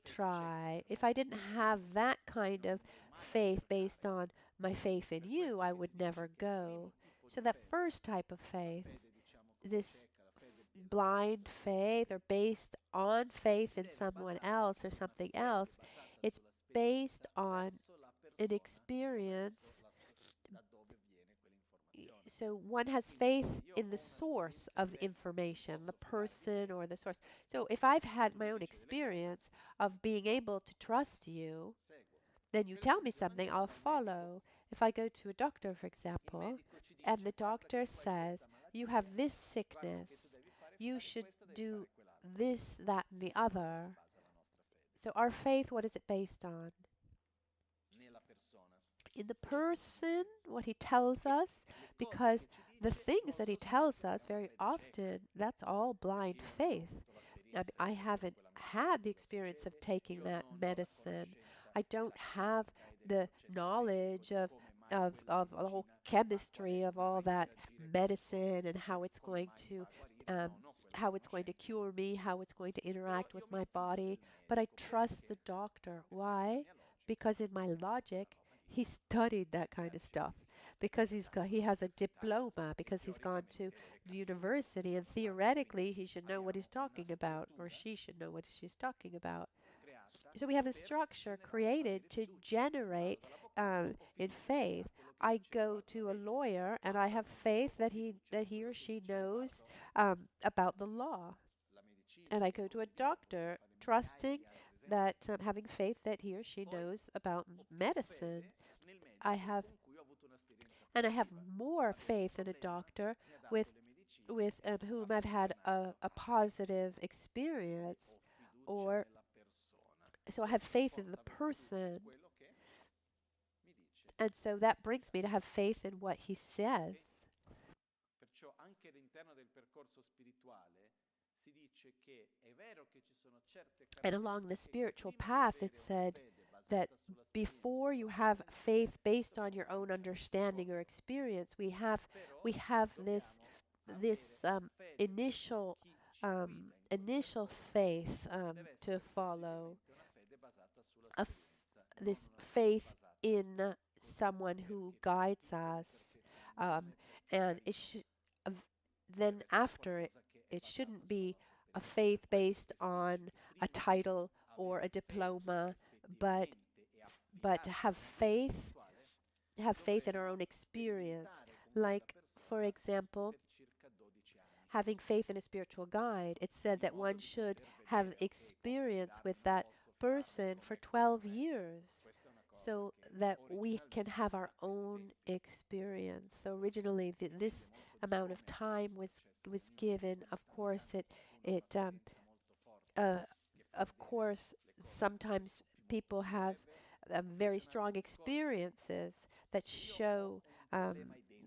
try. If I didn't have that kind of faith based on my faith in you, I would never go. So that first type of faith, this blind faith or based on faith in someone else or something else, it's based on an experience. So one has faith in the source of the information, the person or the source. So if I've had my own experience of being able to trust you, then you tell me something, I'll follow. If I go to a doctor, for example, and the doctor says, you have this sickness, you should do this, that, and the other. So our faith, what is it based on? In the person, what he tells us, because the things that he tells us very often, that's all blind faith. I haven't had the experience of taking that medicine. I don't have the knowledge of the whole chemistry of all that medicine and how it's going to cure me, how it's going to interact with my body. But I trust the doctor. Why? Because in my logic, he studied that kind of stuff. Because he has a diploma, because he's gone to the university, and theoretically he should know what he's talking about, or she should know what she's talking about. So we have a structure created to generate in faith. I go to a lawyer and I have faith that he or she knows about the law. And I go to a doctor trusting that having faith that he or she knows about medicine. I have more faith in a doctor with whom I've had a positive experience, or so I have faith in the person. And so that brings me to have faith in what he says. And along the spiritual path, it said that before you have faith based on your own understanding or experience, we have this initial initial faith to follow, a f- this faith in someone who guides us, um, and then after it, it shouldn't be a faith based on a title or a diploma, but to have faith in our own experience. Like, for example, having faith in a spiritual guide, it said that one should have experience with that person for 12 years so that we can have our own experience. So originally, this amount of time was given. Of course, it uh, of course sometimes people have very strong experiences that show um,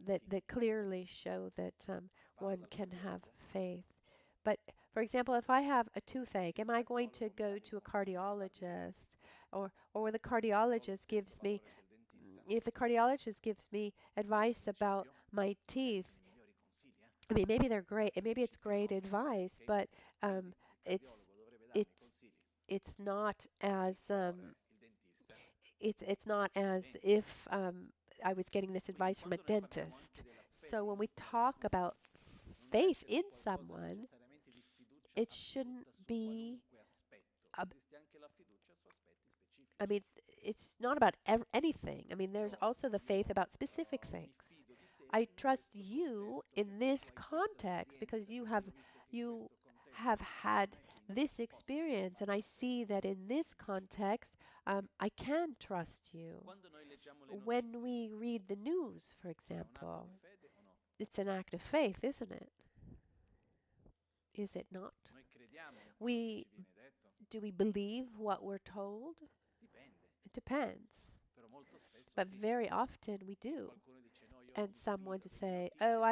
that clearly show that one can have faith. But for example, if I have a toothache, am I going to go to a cardiologist, or the cardiologist gives me if the cardiologist gives me advice about my teeth? I mean, maybe they're great, and maybe it's great advice, but um, it's it's it's not as it's not as if I was getting this advice from a dentist. So when we talk about faith in someone, it shouldn't be. I mean, it's not about anything. I mean, there's also the faith about specific things. I trust you in this context because you have had this experience, and I see that in this context, I can trust you. When we read the news, for example, it's an act of faith, isn't it? Is it not? We do we believe what we're told? It depends. But very often we do. And someone to say, "Oh,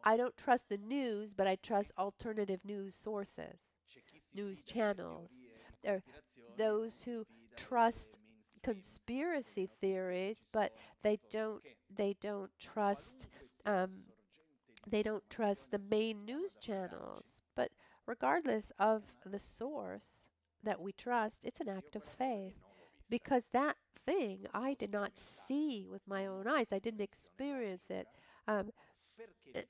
I don't trust the news, but I trust alternative news sources, news channels." There are those who trust conspiracy theories, but they don't they don't trust um, they don't trust the main news channels. But regardless of the source that we trust, it's an act of faith because that thing I did not see with my own eyes. I didn't experience it. Um, a-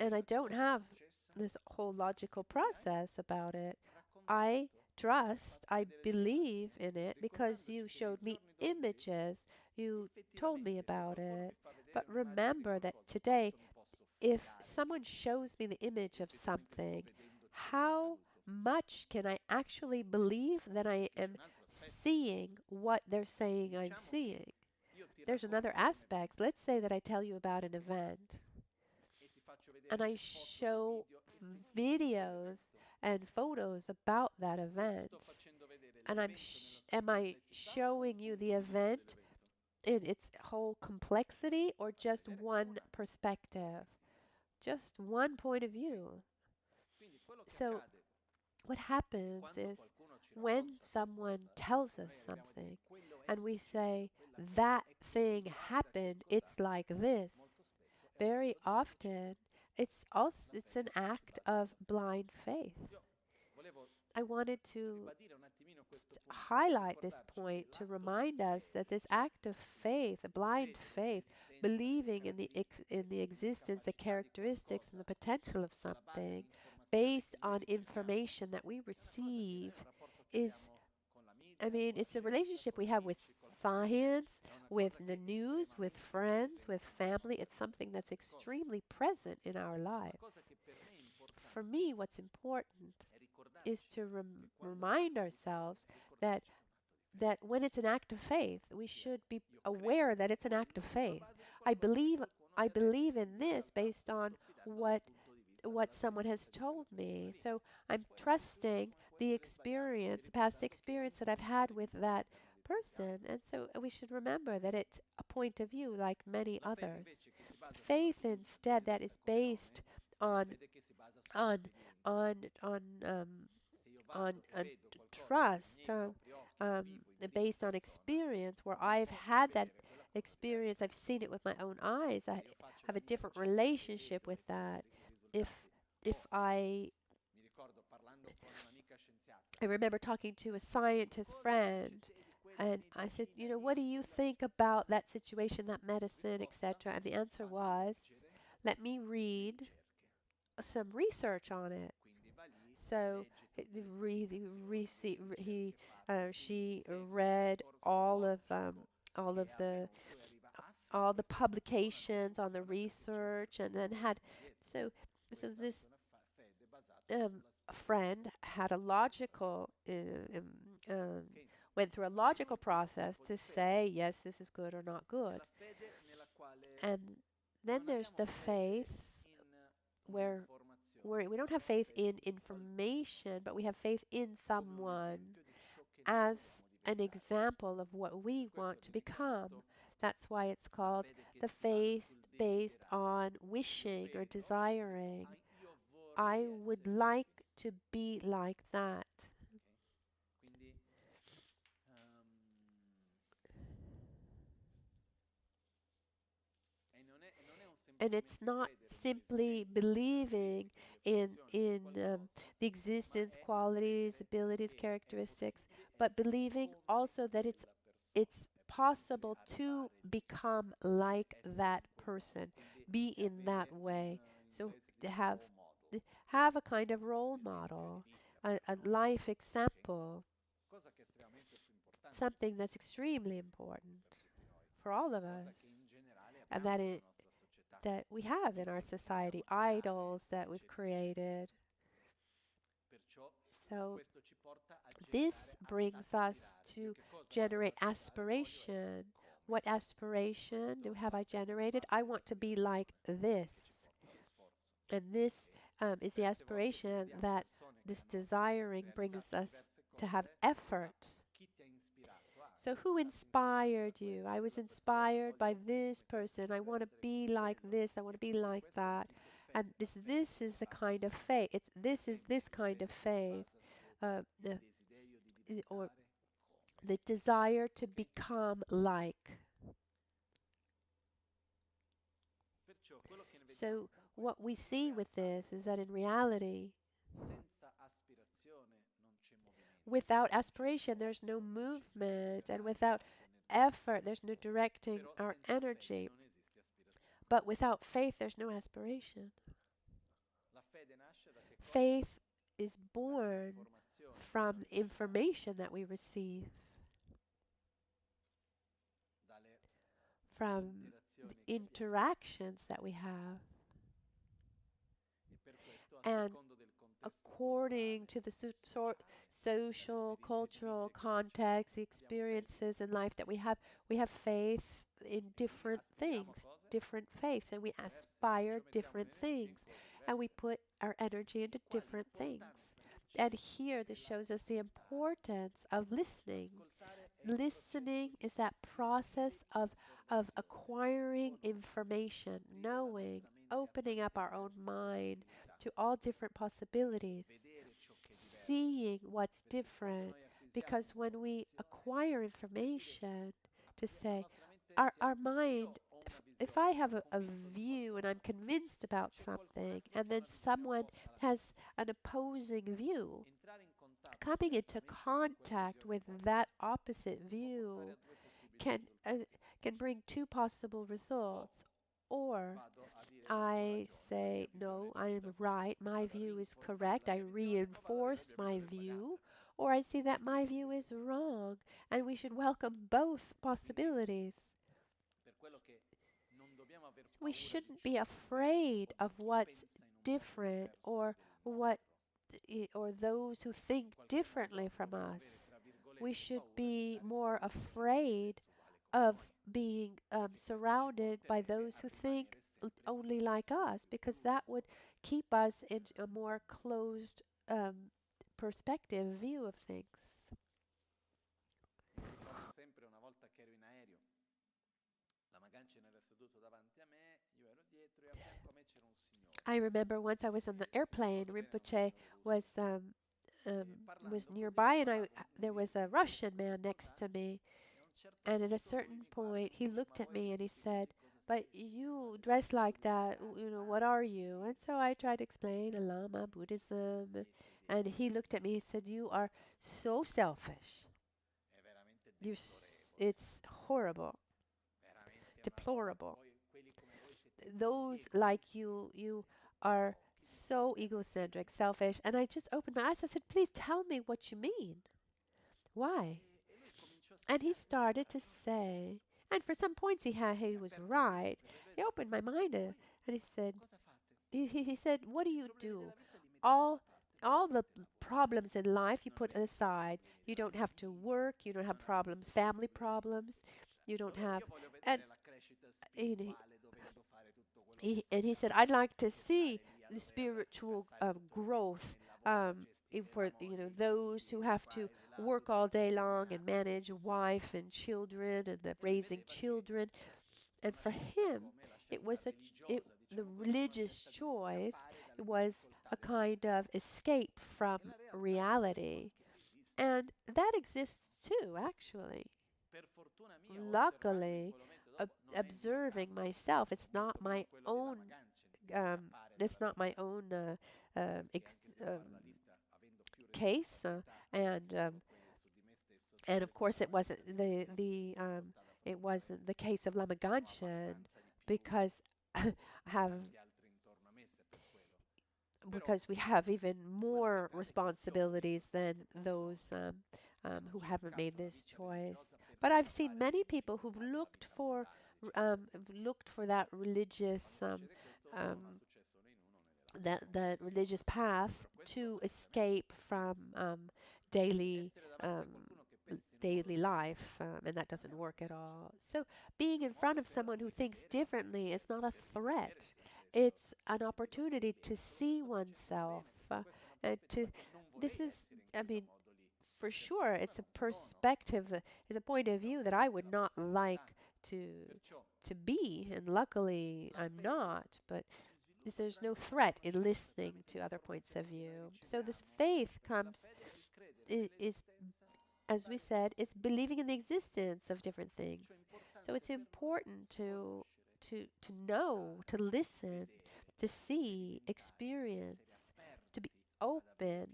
and I don't have this whole logical process about it. I trust, I believe in it because you showed me images, you told me about it. But remember that today, if someone shows me the image of something, how much can I actually believe that I am seeing what they're saying I'm seeing? There's another aspect. Let's say that I tell you about an event and I show videos and photos about that event. And am I showing you the event in its whole complexity or just one perspective? Just one point of view. So, what happens is when someone tells us something and we say, that thing happened, it's like this, very often it's an act of blind faith. I wanted to highlight this point to remind us that this act of faith, a blind faith, believing in the existence, the characteristics, and the potential of something, based on information that we receive, is, I mean, it's the relationship we have with science, with the news, with friends, with family. It's something that's extremely present in our lives. For me, what's important is to remind ourselves that when it's an act of faith, we should be aware that it's an act of faith. I believe I believe in this based on what someone has told me. So I'm trusting the experience, the past experience that I've had with that person. And so we should remember that it's a point of view like many others. Faith instead that is based on on on on um, on trust. based on experience, where I've had that experience, I've seen it with my own eyes. I have a different relationship with that. If if I remember talking to a scientist friend, and I said, you know, what do you think about that situation, that medicine, etc.? And the answer was, let me read some research on it. So she read all of the publications on the research, and then had so this friend had a logical went through a logical process to say yes, this is good or not good. And then there's the faith where we don't have faith in information, but we have faith in someone as an example of what we want to become. That's why it's called the faith based on wishing or desiring. I would like to be like that. And it's not simply believing in the existence, qualities, abilities, characteristics, but believing also that it's possible to become like that person, be in that way. So to have a kind of role model, a life example, something that's extremely important for all of us, and that we have in our society, idols that we've created. So this brings us to generate aspiration. What aspiration have I generated? I want to be like this. And this is the aspiration that this desiring brings us to have effort. So who inspired you? I was inspired by this person. I want to be like this. I want to be like that. And this is a kind of faith. This is this kind of faith, or the desire to become like. So what we see with this is that in reality, without aspiration, there's no movement, and without effort, there's no directing our energy. But without faith, there's no aspiration. Faith is born from information that we receive, from the interactions that we have. And according to the social, cultural context, the experiences in life that we have faith in different things, different faiths, and we aspire different things, and we put our energy into different things. And here, this shows us the importance of listening. Listening is that process of acquiring information, knowing, opening up our own mind to all different possibilities, seeing what's different. Because when we acquire information, to say, our mind, if I have a view and I'm convinced about something, and then someone has an opposing view, coming into contact with that opposite view can bring two possible results. Or I say, no, I am right, my view is correct, I reinforced my view, or I see that my view is wrong, and we should welcome both possibilities. We shouldn't be afraid of what's different, or those who think differently from us. We should be more afraid of being surrounded by those who think only like us, because that would keep us in a more closed perspective, view of things. I remember once I was on the airplane, Rinpoche was was nearby, and there was a Russian man next to me. And at a certain point, he looked at me and he said, "But you dress like that, what are you?" And so I tried to explain a Lama, Buddhism. And he looked at me, he said, "You are so selfish. It's horrible, deplorable. Those like you are so egocentric, selfish." And I just opened my eyes. I said, "Please tell me what you mean. Why?" And he started to say, and for some points he was right. He opened my mind, and he said, he said, "What do you do? All all the problems in life you put aside. You don't have to work. You don't have problems, family problems. You don't have." And he, and he said, "I'd like to see the spiritual growth for those who have to work all day long and manage a wife and children and the raising children." And for him, it was the religious choice. It was a kind of escape from reality, and that exists too, actually. Luckily, observing myself, um, it's not my own case, and of course it wasn't the case of Lama Ganchen, because have because we have even more responsibilities than those who haven't made this choice. But I've seen many people who've looked for that um, that religious path to escape from daily um, daily life, and that doesn't work at all. So being in front of someone who thinks differently is not a threat. It's an opportunity to see oneself, and to this is, I mean, for sure, it's a perspective, it's a point of view that I would not like to be, and luckily I'm not. But there's no threat in listening to other points of view. So this faith is, as we said, it's believing in the existence of different things. So it's important to know, to listen, to see, experience, to be open,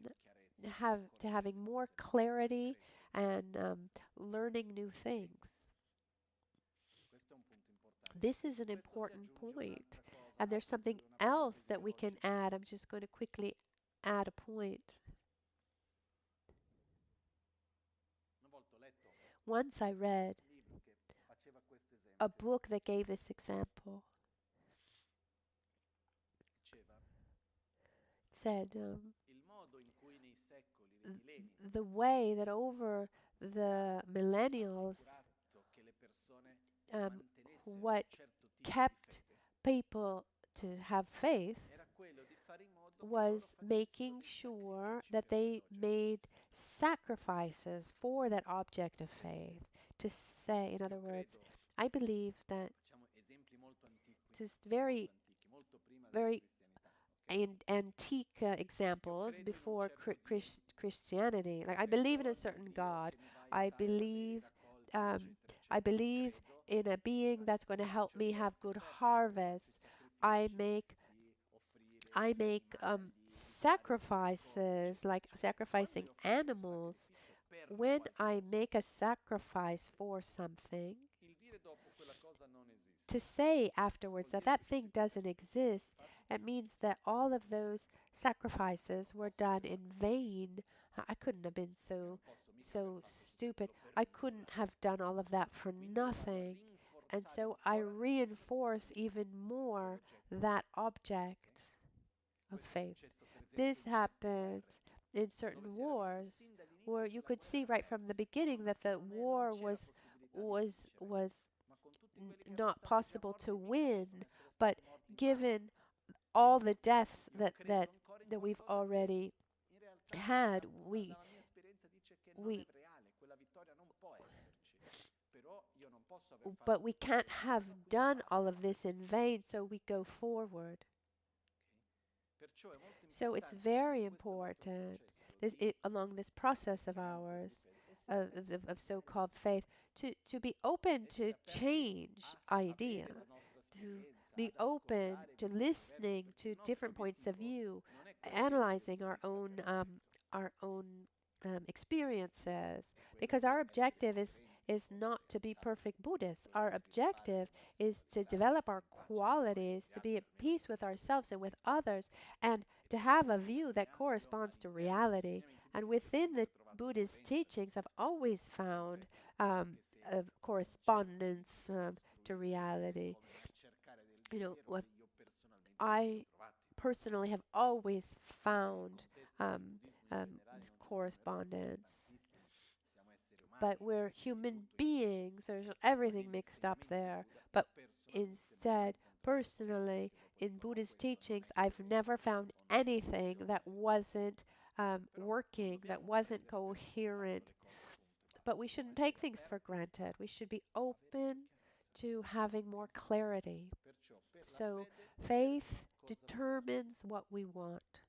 to having more clarity, and learning new things. This is an important point. And there's something else that we can add. I'm just going to quickly add a point. Once I read a book that gave this example. It said the way that over the millennials, what kept people to have faith was making sure that they made sacrifices for that object of faith. To say, in other words, I believe that just very antique examples before Christianity. Like, I believe in a certain God. I believe um, I believe in a being that's going to help me have good harvest. I make sacrifices, like sacrificing animals. When I make a sacrifice for something, to say afterwards that that thing doesn't exist, it means that all of those sacrifices were done in vain. I couldn't have been so stupid. I couldn't have done all of that for nothing. And so I reinforce even more that object of faith. This happens in certain wars where you could see right from the beginning that the war was not possible to win, but given all the deaths that we've already had, we but we can't have done all of this in vain, so we go forward. So it's very important along this process of ours of so-called faith, to be open to change ideas, to be open to listening to different points of view, analyzing our own experiences, because our objective is not to be perfect Buddhists. Our objective is to develop our qualities, to be at peace with ourselves and with others, and to have a view that corresponds to reality. And within the Buddhist teachings, I've always found a correspondence to reality. You know, what I personally have always found correspondence. But we're human beings, there's everything mixed up there. But instead, personally, in Buddhist teachings, I've never found anything that wasn't working, that wasn't coherent. But we shouldn't take things for granted. We should be open to having more clarity. So faith determines what we want.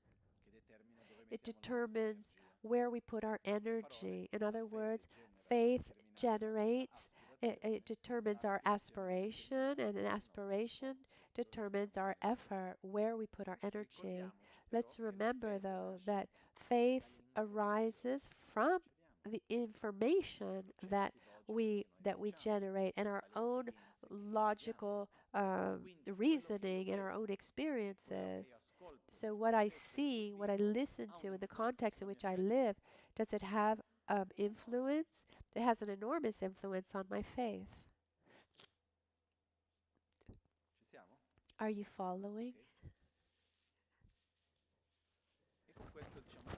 It determines where we put our energy. In other words, faith generates, it determines our aspiration, and an aspiration determines our effort, where we put our energy. Let's remember, though, that faith arises from the information that we generate, and our own logical reasoning and our own experiences. So what I see, what I listen to, in the context in which I live, does it have influence? It has an enormous influence on my faith. Are you following?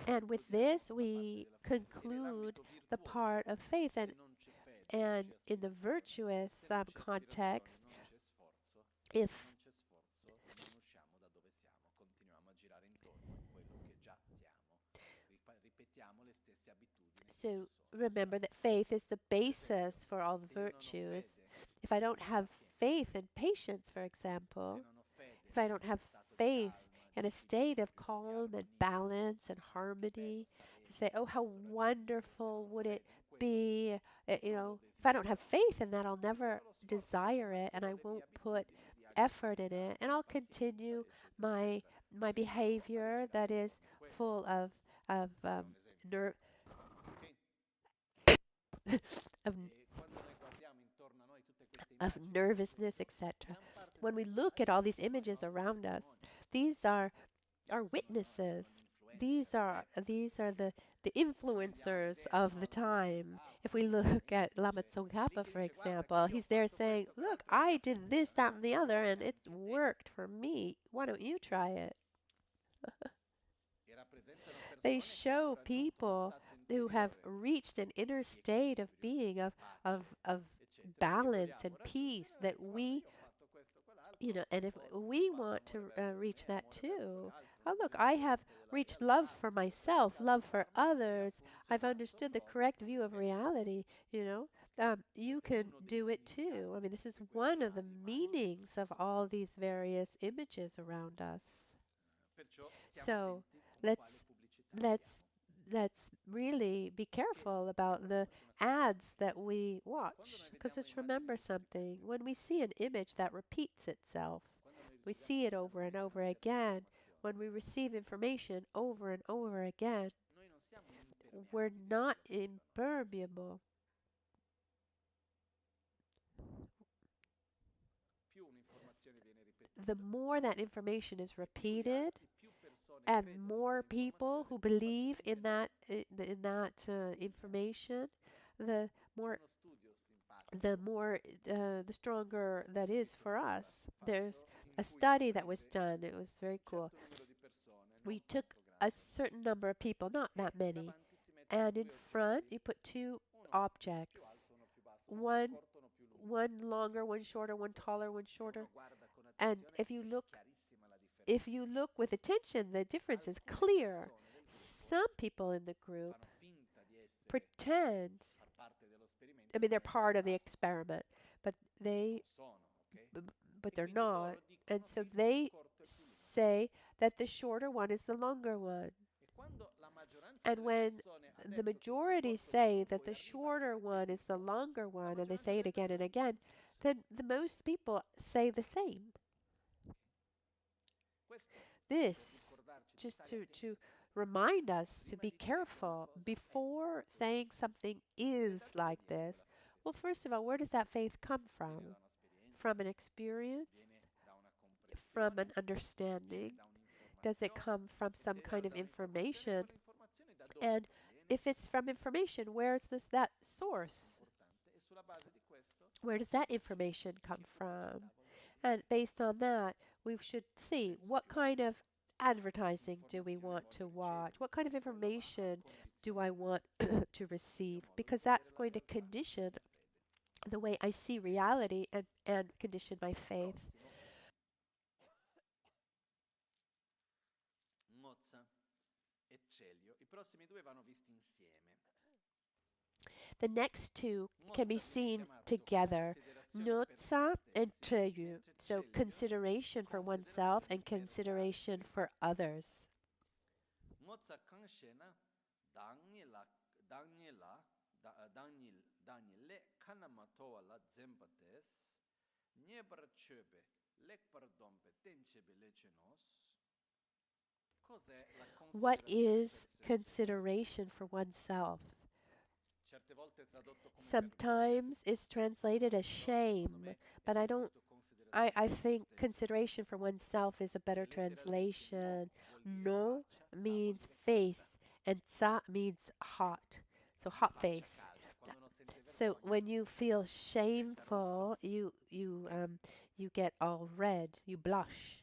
And with this, we conclude the part of faith. And in the virtuous context, if so, remember that faith is the basis for all the virtues. If I don't have faith and patience, for example, if I don't have faith in a state of calm and balance and harmony, to say, oh, how wonderful would it be, if I don't have faith in that, I'll never desire it, and I won't put effort in it, and I'll continue my behavior that is full of ner- of of nervousness, etc. When we look at all these images around us, these are witnesses. These are the influencers of the time. If we look at Lama Tsongkhapa, for example, he's there saying, "Look, I did this, that, and the other, and it worked for me. Why don't you try it?" They show people who have reached an inner state of being, of balance and peace, that and if we want to reach that too. Oh, look, I have reached love for myself, love for others. I've understood the correct view of reality, you can do it too. I mean, this is one of the meanings of all these various images around us. So let's let's let's really be careful about the ads that we watch, because let's remember something. When we see an image that repeats itself, we see it over and over again, when we receive information over and over again, we're not impermeable. The more that information is repeated, and more people who believe in that information, the more the stronger that is for us. There's a study that was done. It was very cool. We took a certain number of people, not that many, and in front you put two objects, one longer, one shorter, one taller, one shorter. And if you look with attention, the difference is clear. Some people in the group pretend, I mean, they're part of the experiment, but they're not. And so they say that the shorter one is the longer one. And when the majority say that the shorter one is the longer one, and they say it again and again, then the most people say the same. This, just to remind us to be careful before saying something is like this. Well, first of all, where does that faith come from? From an experience? From an understanding? Does it come from some kind of information? And if it's from information, where's that source? Where does that information come from? And based on that, we should see what kind of advertising do we want to watch? What kind of information do I want to receive? Because that's going to condition the way I see reality and condition my faith. The next two can be seen together, Nozza and Treyu, so consideration for oneself and consideration for others. What is consideration for oneself? Sometimes it's translated as shame, but I think consideration for oneself is a better translation. No means face, and tsa means hot. So hot face. So when you feel shameful, you get all red, you blush.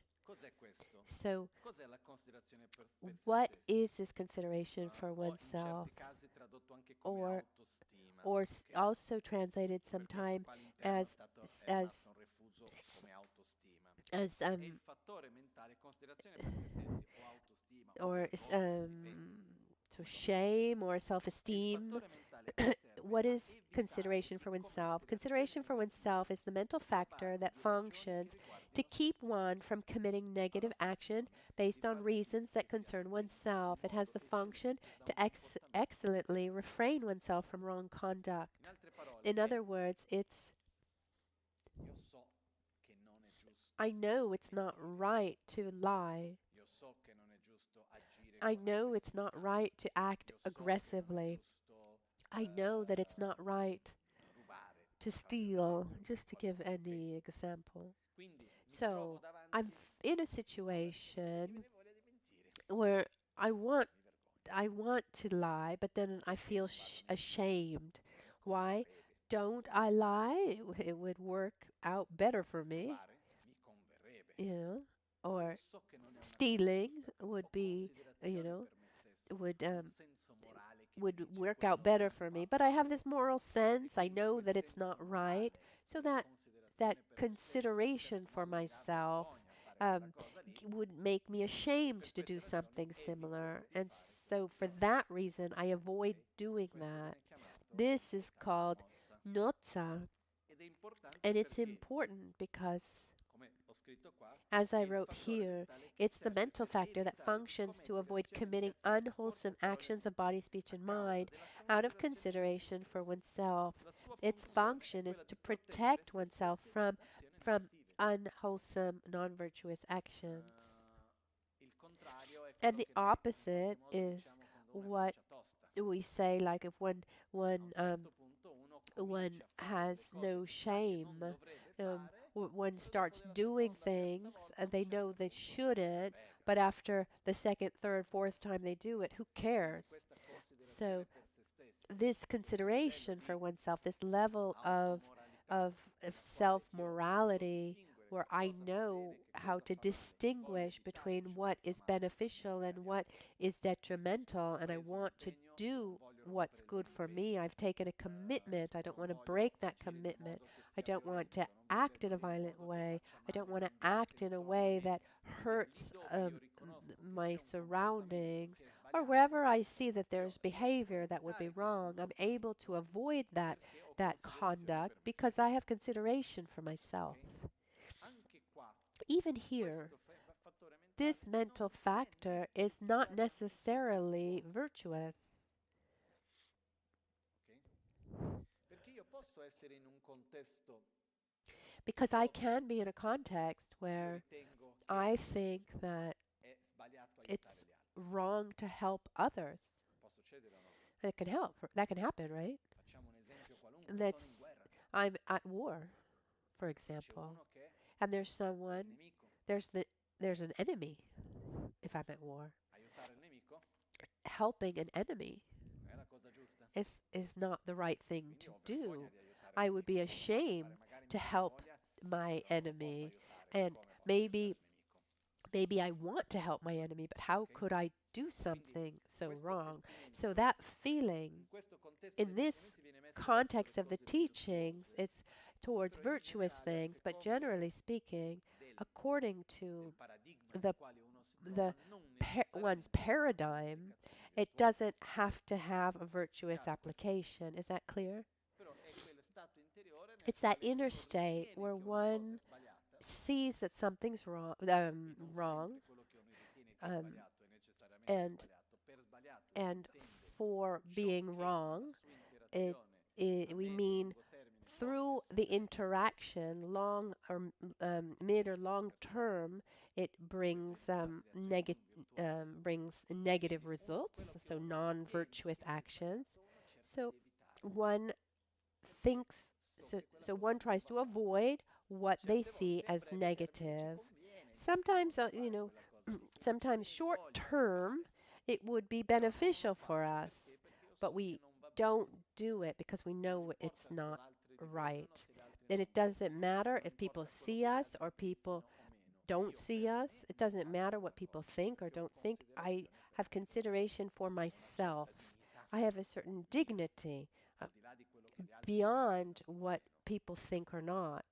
So what is this consideration for oneself? Or also translated sometime as as or so shame or self-esteem. What is consideration for oneself? Consideration for oneself is the mental factor that functions to keep one from committing negative action based on reasons that concern oneself. It has the function to excellently refrain oneself from wrong conduct. In other words, it's I know it's not right to lie. I know it's not right to act aggressively. I know that it's not right to steal, just to give any example. So I'm in a situation where I want to lie, but then I feel ashamed. Why don't I lie? It would work out better for me, you know, or stealing would be, you know, would work out better for me. But I have this moral sense. I know that it's not right. So that consideration for myself would make me ashamed to do something similar. And so for that reason, I avoid doing that. This is called nozza. And it's important because as I wrote here, it's the mental factor that functions to avoid committing unwholesome actions of body, speech, and mind out of consideration for oneself. Its function is to protect oneself from unwholesome, non-virtuous actions. And the opposite is what we say, like if one has no shame. One starts doing things and they know they shouldn't, but after the second, third, fourth time they do it, who cares? So this consideration for oneself, this level of self-morality, where I know how to distinguish between what is beneficial and what is detrimental, and I want to do what's good for me. I've taken a commitment. I don't want to break that commitment. I don't want to act in a violent way. I don't want to act in a way that hurts my surroundings, or wherever I see that there's behavior that would be wrong. I'm able to avoid that conduct because I have consideration for myself. Even here, this mental factor is not necessarily virtuous. Because I can be in a context where I think that it's wrong to help others. It can help. That can happen, right? I'm at war, for example, and there's someone, there's an enemy if I'm at war. Helping an enemy is not the right thing to do. I would be ashamed to help my enemy, and maybe I want to help my enemy, but how could I do something so wrong? So that feeling in this context of the teachings, it's towards virtuous things, but generally speaking, according to one's paradigm, it doesn't have to have a virtuous application. Is that clear? It's that inner state where one sees that something's wrong, um, and for being wrong, we mean through the interaction, long or mid or long term, it brings negative results, so non-virtuous actions. So one thinks, so one tries to avoid what they see as negative. Sometimes, sometimes short term, it would be beneficial for us, but we don't do it because we know it's not right. And it doesn't matter if people see us or people don't see us. It doesn't matter what people think or don't think. I have consideration for myself. I have a certain dignity beyond what people think or not.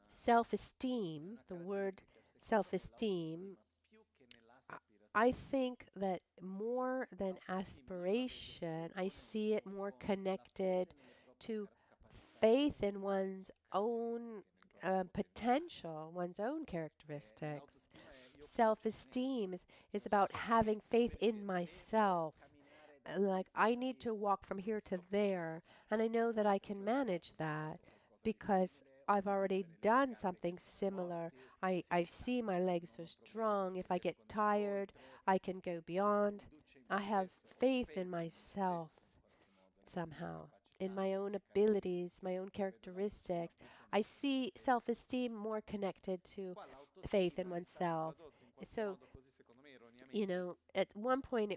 Self-esteem, the word self-esteem, I think that more than aspiration, I see it more connected to faith in one's own potential, one's own characteristics. Self-esteem is about having faith in myself. Like, I need to walk from here to there, and I know that I can manage that because I've already done something similar. I see my legs are strong. If I get tired, I can go beyond. I have faith in myself somehow, in my own abilities, my own characteristics. I see self-esteem more connected to faith in oneself. So, at one point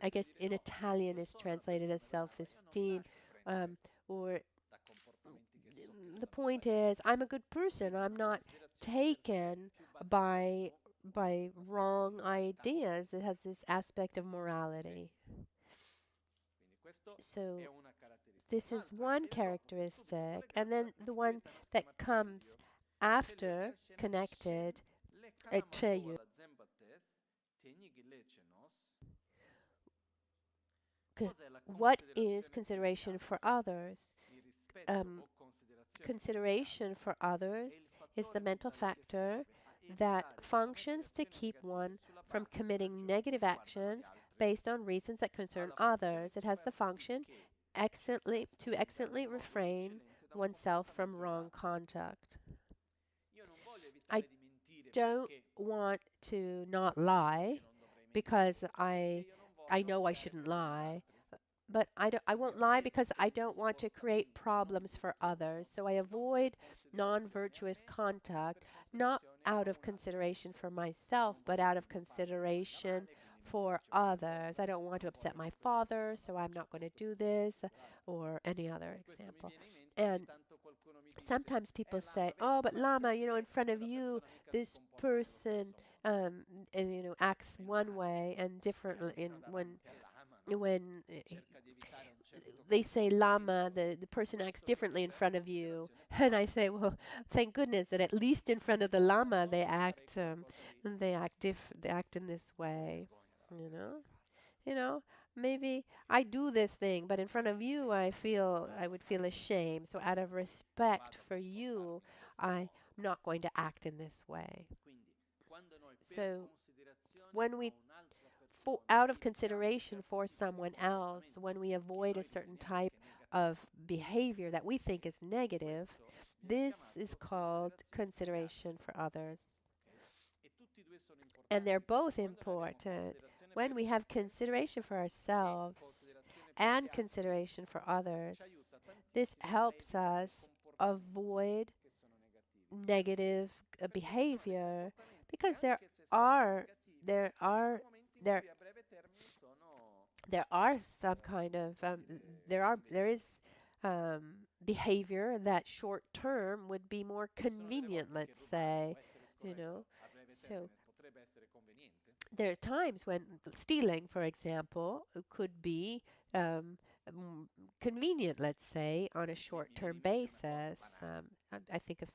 I guess in Italian is translated as self-esteem, or the point is, I'm a good person. I'm not taken by wrong ideas. It has this aspect of morality. So this is one characteristic, and then the one that comes after connected, Cheyu. What is consideration for others? Consideration for others is the mental factor that functions to keep one from committing negative actions based on reasons that concern others. It has the function to excellently refrain oneself from wrong conduct. I don't want to not lie because I know I shouldn't lie. But I won't lie because I don't want to create problems for others. So I avoid non-virtuous contact, not out of consideration for myself, but out of consideration for others. I don't want to upset my father, so I'm not going to do this, or any other example. And sometimes people say, "Oh, but Lama, in front of you, this person, acts one way and differently when they say Lama, the person acts differently in front of you, and I say, well, thank goodness that at least in front of the Lama they act in this way, you know. You know, maybe I do this thing, but in front of you, I would feel ashamed. So out of respect for you, I'm not going to act in this way. So when we, out of consideration for someone else, when we avoid a certain type of behavior that we think is negative, this is called consideration for others. And they're both important. When we have consideration for ourselves and consideration for others, this helps us avoid negative behavior because are there are there there are some kind of there is behavior that short term would be more convenient, let's say, you know. So there are times when stealing, for example, could be um, convenient, let's say, on a short-term basis. I think of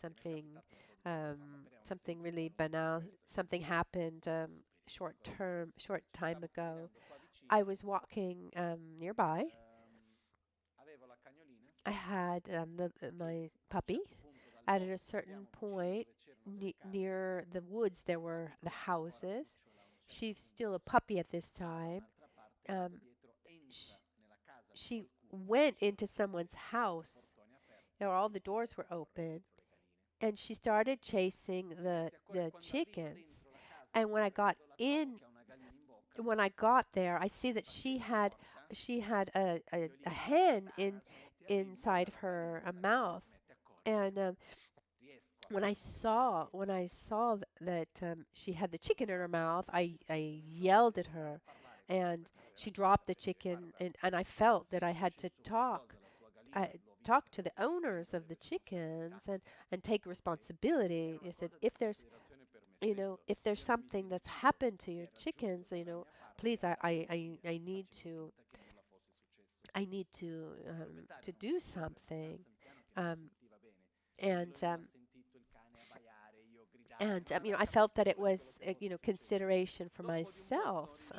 something really banal. Something happened short time ago. I was walking nearby. I had my puppy. At a certain point near the woods, there were the houses. She's still a puppy at this time. Um, sh- she went into someone's house. All the doors were open, and she started chasing the chickens. And when I got there, I see that she had a hen inside of her mouth, and when I saw that she had the chicken in her mouth, I yelled at her, and she dropped the chicken, and I felt that I had to talk to the owners of the chickens and take responsibility. I said, if there's something that's happened to your chickens, please, I need to do something. Um, and I felt that it was consideration for myself.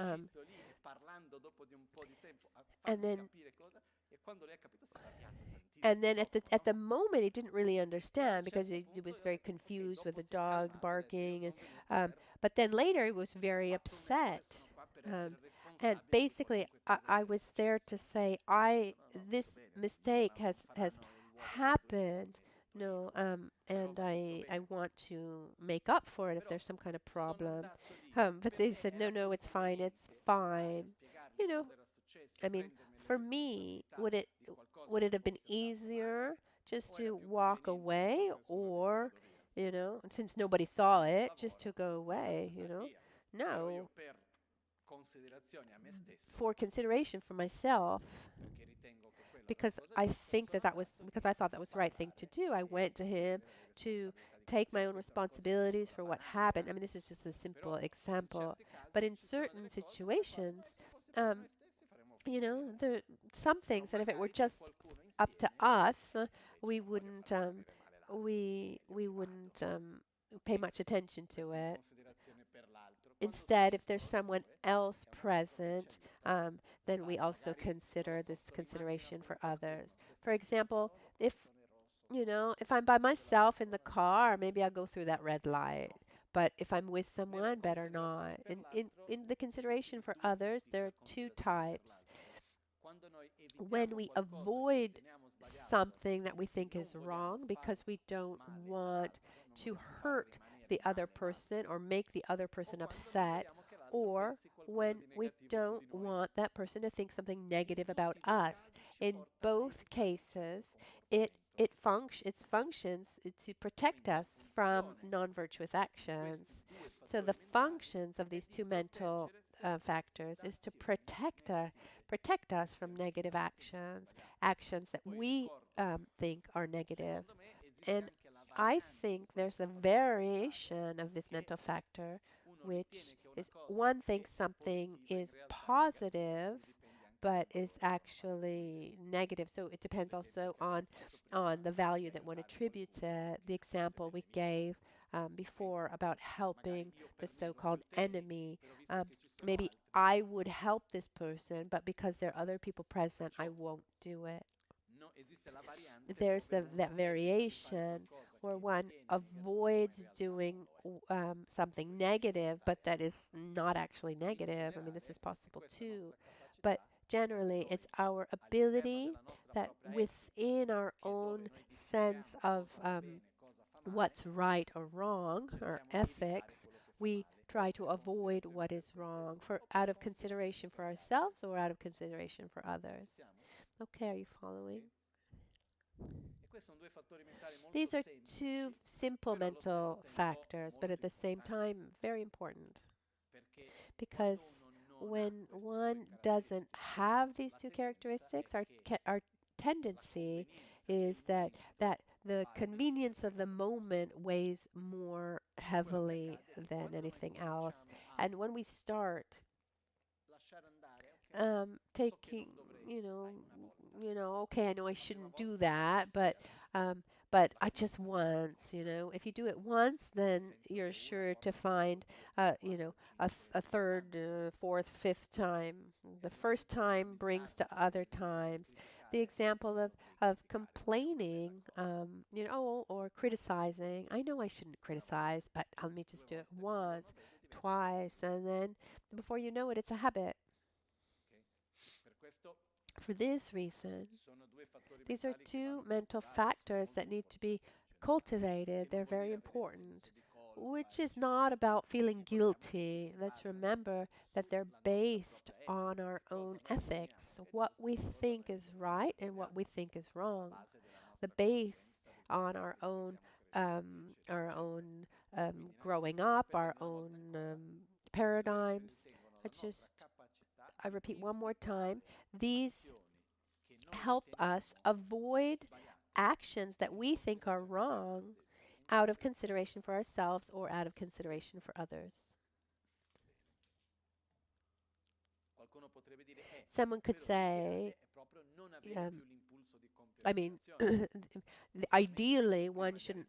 And then at the moment he didn't really understand because he was very confused with the dog barking, but then later he was very upset. And basically, I was there to say, this mistake has happened, and I want to make up for it if there's some kind of problem. But they said, no, it's fine, it's fine. You know, I mean, for me, would it have been easier just to walk away, or, since nobody saw it, just to go away? No, for consideration for myself, because I think because I thought that was the right thing to do. I went to him to take my own responsibilities for what happened. I mean, this is just a simple example, but in certain situations, um, there are some things that if it were just up to us, we wouldn't pay much attention to it. Instead, if there's someone else present, then we also consider this consideration for others. For example, if I'm by myself in the car, maybe I'll go through that red light. But if I'm with someone, better not. In the consideration for others, there are two types. When we avoid something that we think is wrong because we don't want to hurt the other person or make the other person upset, or when we don't want that person to think something negative about us. In both cases, it functions to protect us from non-virtuous actions. So the functions of these two mental factors is to protect us from negative actions that we think are negative. And I think there's a variation of this mental factor, which is one thinks something is positive, but is actually negative. So it depends also on the value that one attributes it. The example we gave before about helping the so-called enemy. Maybe I would help this person, but because there are other people present, I won't do it. There's that variation where one avoids doing something negative, but that is not actually negative. I mean, this is possible too. But generally, it's our ability that within our own sense of what's right or wrong, or ethics, we try to avoid what is wrong for out of consideration for ourselves or out of consideration for others. Okay, are you following? These are two simple mental factors, but at the same time, very important. Because when one doesn't have these two characteristics, our tendency is that the convenience of the moment weighs more heavily than anything else. And when we start taking, you know, okay, I know I shouldn't do that, um, but I just once, if you do it once, then you're sure to find, a third, fourth, fifth time. The first time brings to other times. The example of complaining, or criticizing. I know I shouldn't criticize, but let me just do it once, twice, and then before you know it, it's a habit. For this reason, these are two mental factors that need to be cultivated. They're very important, which is not about feeling guilty. Let's remember that they're based on our own ethics, what we think is right and what we think is wrong. The base on our own growing up, our own paradigms. I repeat one more time. These help us avoid actions that we think are wrong out of consideration for ourselves or out of consideration for others. Someone could say, I mean, ideally one shouldn't,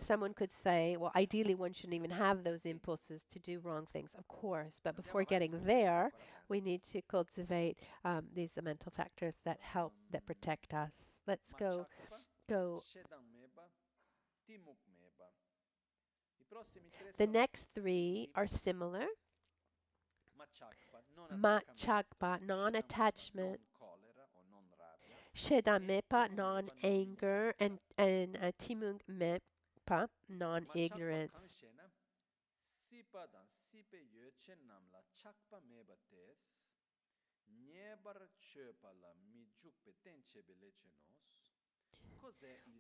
someone could say, well, ideally one shouldn't even have those impulses to do wrong things, of course. But before getting there, we need to cultivate these mental factors that help, that protect us. Let's go. The next three are similar. Machakpa, non-attachment. Shedamepa, non-anger, and Timung Mepa, non-ignorance.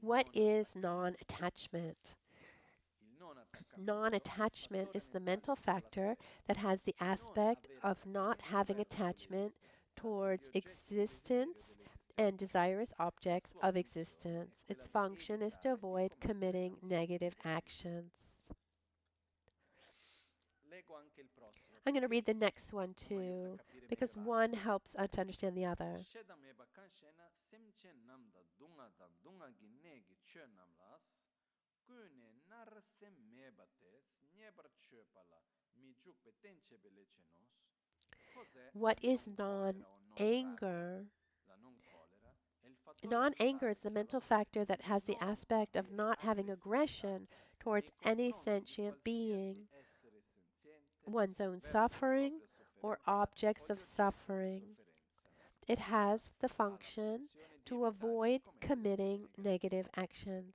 What is non-attachment? Non-attachment is the mental factor that has the aspect of not having attachment towards existence and desirous objects of existence. Its function is to avoid committing negative actions. I'm going to read the next one too, because one helps us to understand the other. What is non-anger? Non-anger is the mental factor that has the aspect of not having aggression towards any sentient being, one's own suffering, or objects of suffering. It has the function to avoid committing negative actions.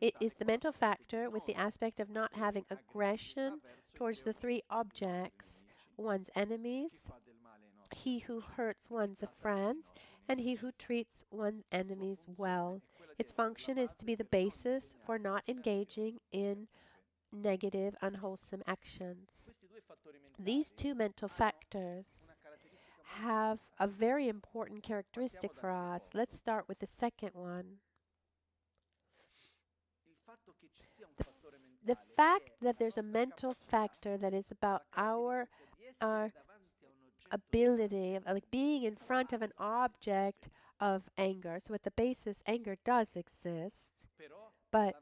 It is the mental factor with the aspect of not having aggression towards the three objects, one's enemies, he who hurts one's friends, and he who treats one's enemies well. Its function is to be the basis for not engaging in negative, unwholesome actions. These two mental factors have a very important characteristic for us. Let's start with the second one. The fact that there's a mental factor that is about our our ability of like being in front of an object of anger. So at the basis, anger does exist, but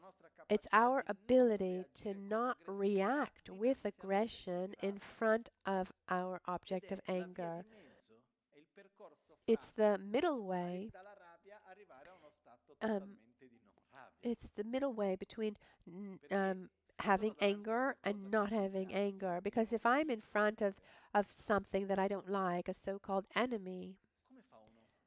it's our ability to not react with aggression in front of our object of anger. It's the middle way. It's the middle way between having anger and not having anger. Because if I'm in front of something that I don't like, a so-called enemy,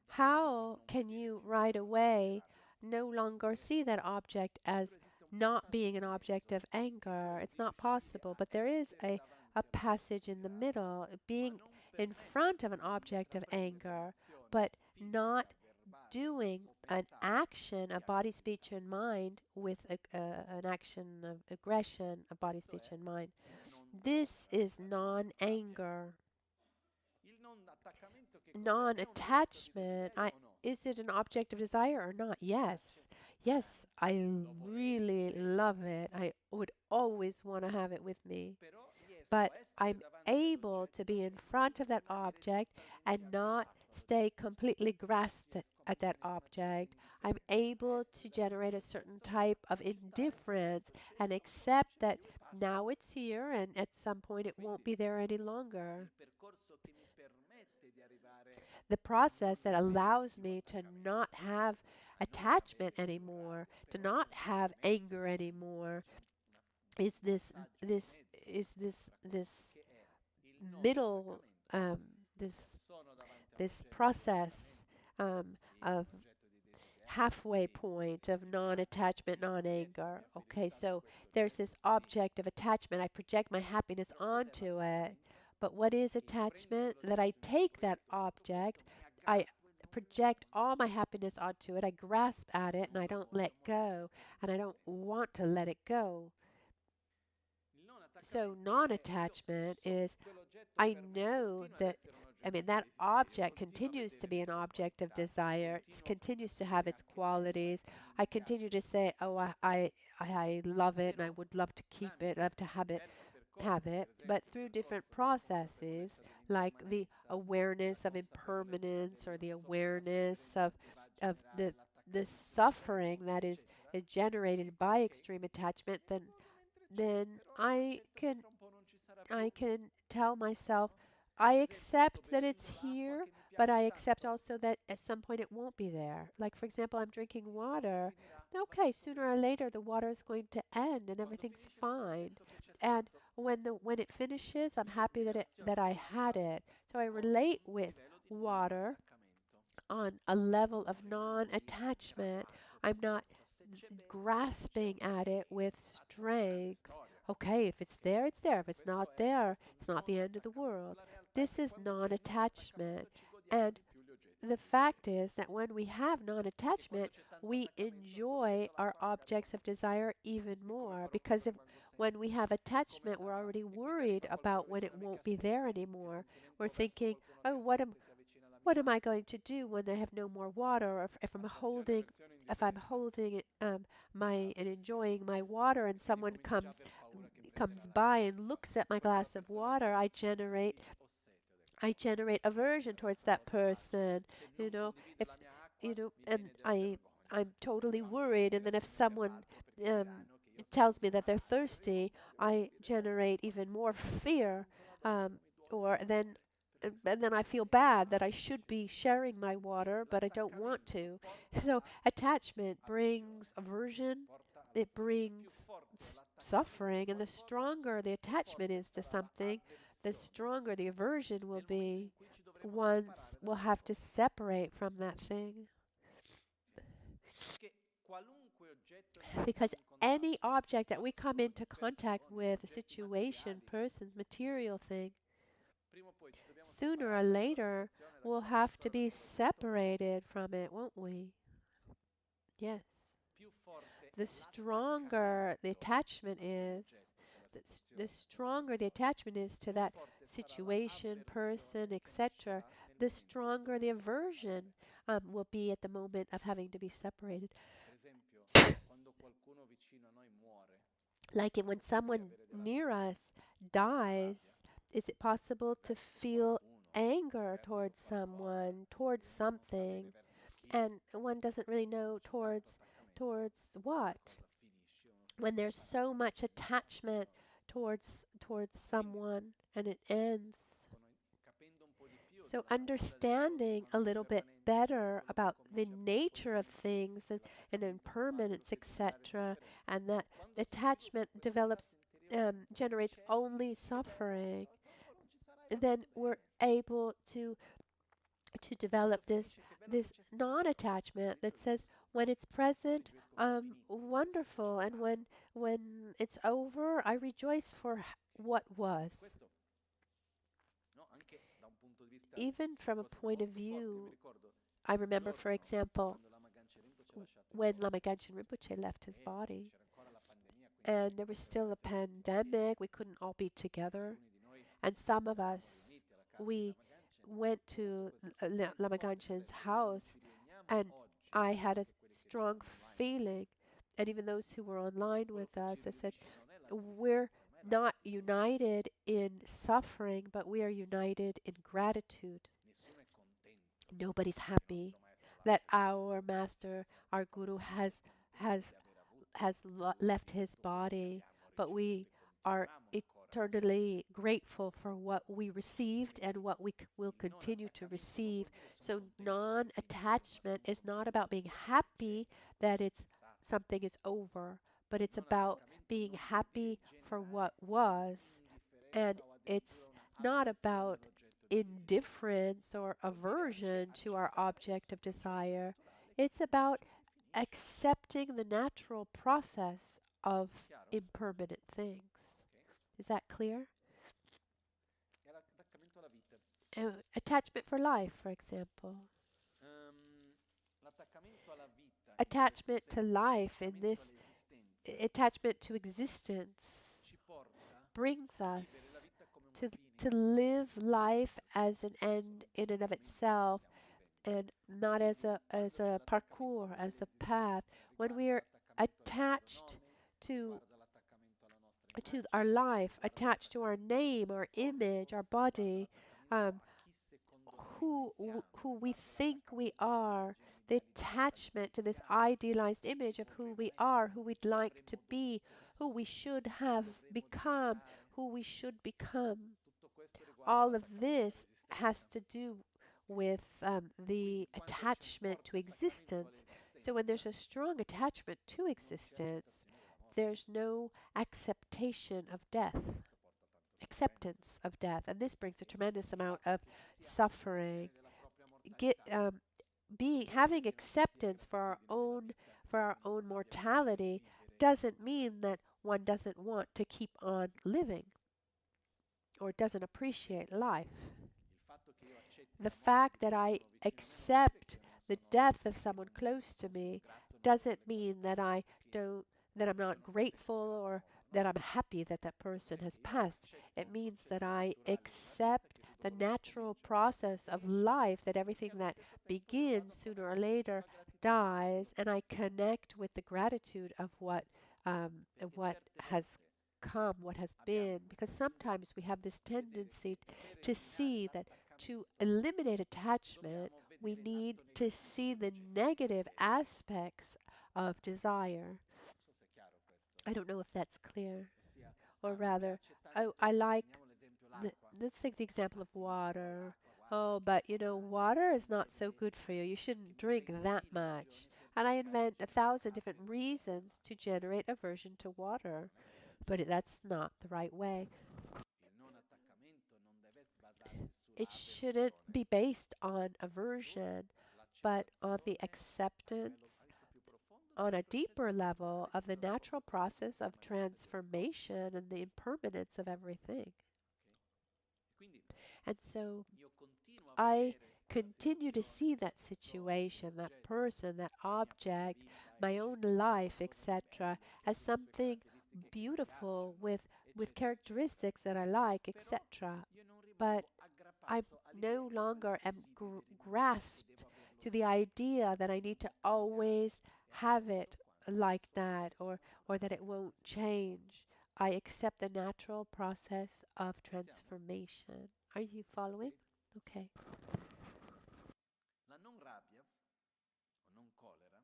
how can you right away no longer see that object as not being an object of anger? It's not possible, but there is a passage in the middle, being in front of an object of anger, but not doing an action of body, speech, and mind with an action of aggression of body, speech, and mind. This is non-anger. Non-attachment. Is it an object of desire or not? Yes. Yes, I really love it. I would always want to have it with me. But I'm able to be in front of that object and not stay completely grasped at that object. I'm able to generate a certain type of indifference and accept that now it's here and at some point it won't be there any longer. The process that allows me to not have attachment anymore, to not have anger anymore, is this middle um, this this process of halfway point of non-attachment, non-anger. Okay, so there's this object of attachment. I project my happiness onto it. But what is attachment? That I take that object, I project all my happiness onto it, I grasp at it, and I don't let go, and I don't want to let it go. So non-attachment is I know that, I mean, that object continues to be an object of desire. It continues to have its qualities. I continue to say, oh, I love it and I would love to keep it, love to have it. But through different processes, like the awareness of impermanence or the awareness of the suffering that is generated by extreme attachment, then I can tell myself, I accept that it's here, but I accept also that at some point it won't be there. Like, for example, I'm drinking water. Okay, sooner or later the water is going to end and everything's fine. And when it finishes, I'm happy that I had it. So I relate with water on a level of non-attachment. I'm not grasping at it with strength. Okay, if it's there, it's there. If it's not there, it's not the end of the world. This is non attachment. And the fact is that when we have non attachment, we enjoy our objects of desire even more because when we have attachment, we're already worried about when it won't be there anymore. We're thinking, oh, what am I going to do when I have no more water? Or if I'm holding it, my and enjoying my water, and someone comes by and looks at my glass of water, I generate aversion towards that person. If and I'm totally worried, and then if someone um, tells me that they're thirsty, I generate even more fear, or then and then I feel bad that I should be sharing my water, but I don't want to. So attachment brings aversion, it brings suffering, and the stronger the attachment is to something, the stronger the aversion will be once we'll have to separate from that thing. Because any object that we come into contact with, a situation, person, material thing, sooner or later we'll have to be separated from it, won't we? Yes. The stronger the attachment is, the stronger the attachment is to that situation, person, etc., the stronger the aversion will be at the moment of having to be separated. Like when someone near us dies, Is it possible to feel anger towards someone, towards something, and one doesn't really know towards what? When there's so much attachment towards someone and it ends. So understanding a little bit better about the nature of things and impermanence, etc., and that attachment generates only suffering, then we're able to develop this non-attachment that says when it's present, wonderful, and when it's over, I rejoice for what was. Even from a point of view, I remember, for example, when Lama Michel Rinpoche left his body, and there was still a pandemic, we couldn't all be together, and some of us, we went to Lama Ganchen's house, and I had a strong feeling, and even those who were online with us, I said, we're not united in suffering, but we are united in gratitude. Nobody's happy that our master, our guru, has left his body, but we are eternally grateful for what we received and what we will continue to receive. So non-attachment is not about being happy that it's something is over, but it's about being happy for what was, and it's not about indifference or aversion to our object of desire. It's about accepting the natural process of impermanent things. Is that clear? Attachment for life, for example. Attachment to life in this attachment to existence brings us to live life as an end in and of itself, and not as a parcours, as a path. When we are attached to our life, attached to our name, our image, our body, who we think we are, the attachment to this idealized image of who we are, who we'd like to be, who we should have become, who we should become. All of this has to do with the attachment to existence. So when there's a strong attachment to existence, there's no acceptation of death, acceptance of death, and this brings a tremendous amount of suffering. Having acceptance for our own mortality doesn't mean that one doesn't want to keep on living or doesn't appreciate life. The fact that I accept the death of someone close to me doesn't mean that I'm not grateful or that I'm happy that that person has passed. It means that I accept the natural process of life, that everything that begins sooner or later dies, and I connect with the gratitude of what has come, what has been. Because sometimes we have this tendency to see that to eliminate attachment, we need to see the negative aspects of desire. I don't know if that's clear. Or rather, I like, let's take the example of water. Oh, but water is not so good for you. You shouldn't drink that much. And I invent 1,000 different reasons to generate aversion to water. But that's not the right way. It shouldn't be based on aversion, but on the acceptance on a deeper level of the natural process of transformation and the impermanence of everything. And so I continue to see that situation, that person, that object, my own life, etc., as something beautiful with characteristics that I like, etc. But I no longer am grasped to the idea that I need to always have it like that, or that it won't change. I accept the natural process of transformation. Are you following? Okay. La non rabbia o non collera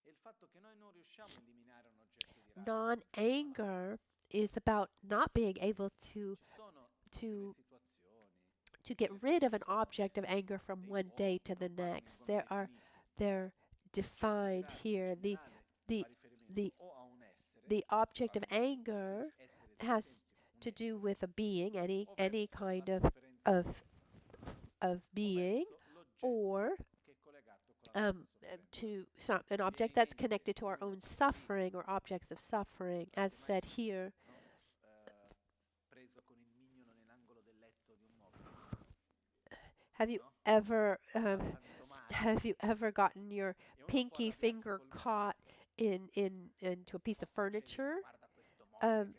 è il fatto che noi non riusciamo a eliminare un oggetto di rabbia. Non-anger is about not being able to to to get rid of an object of anger from one day to the next. They're defined here. The the the object of anger has to do with a being, any kind of of being, or to an object that's connected to our own suffering or objects of suffering, as said here. Have you ever gotten your pinky finger caught into a piece of furniture? Um,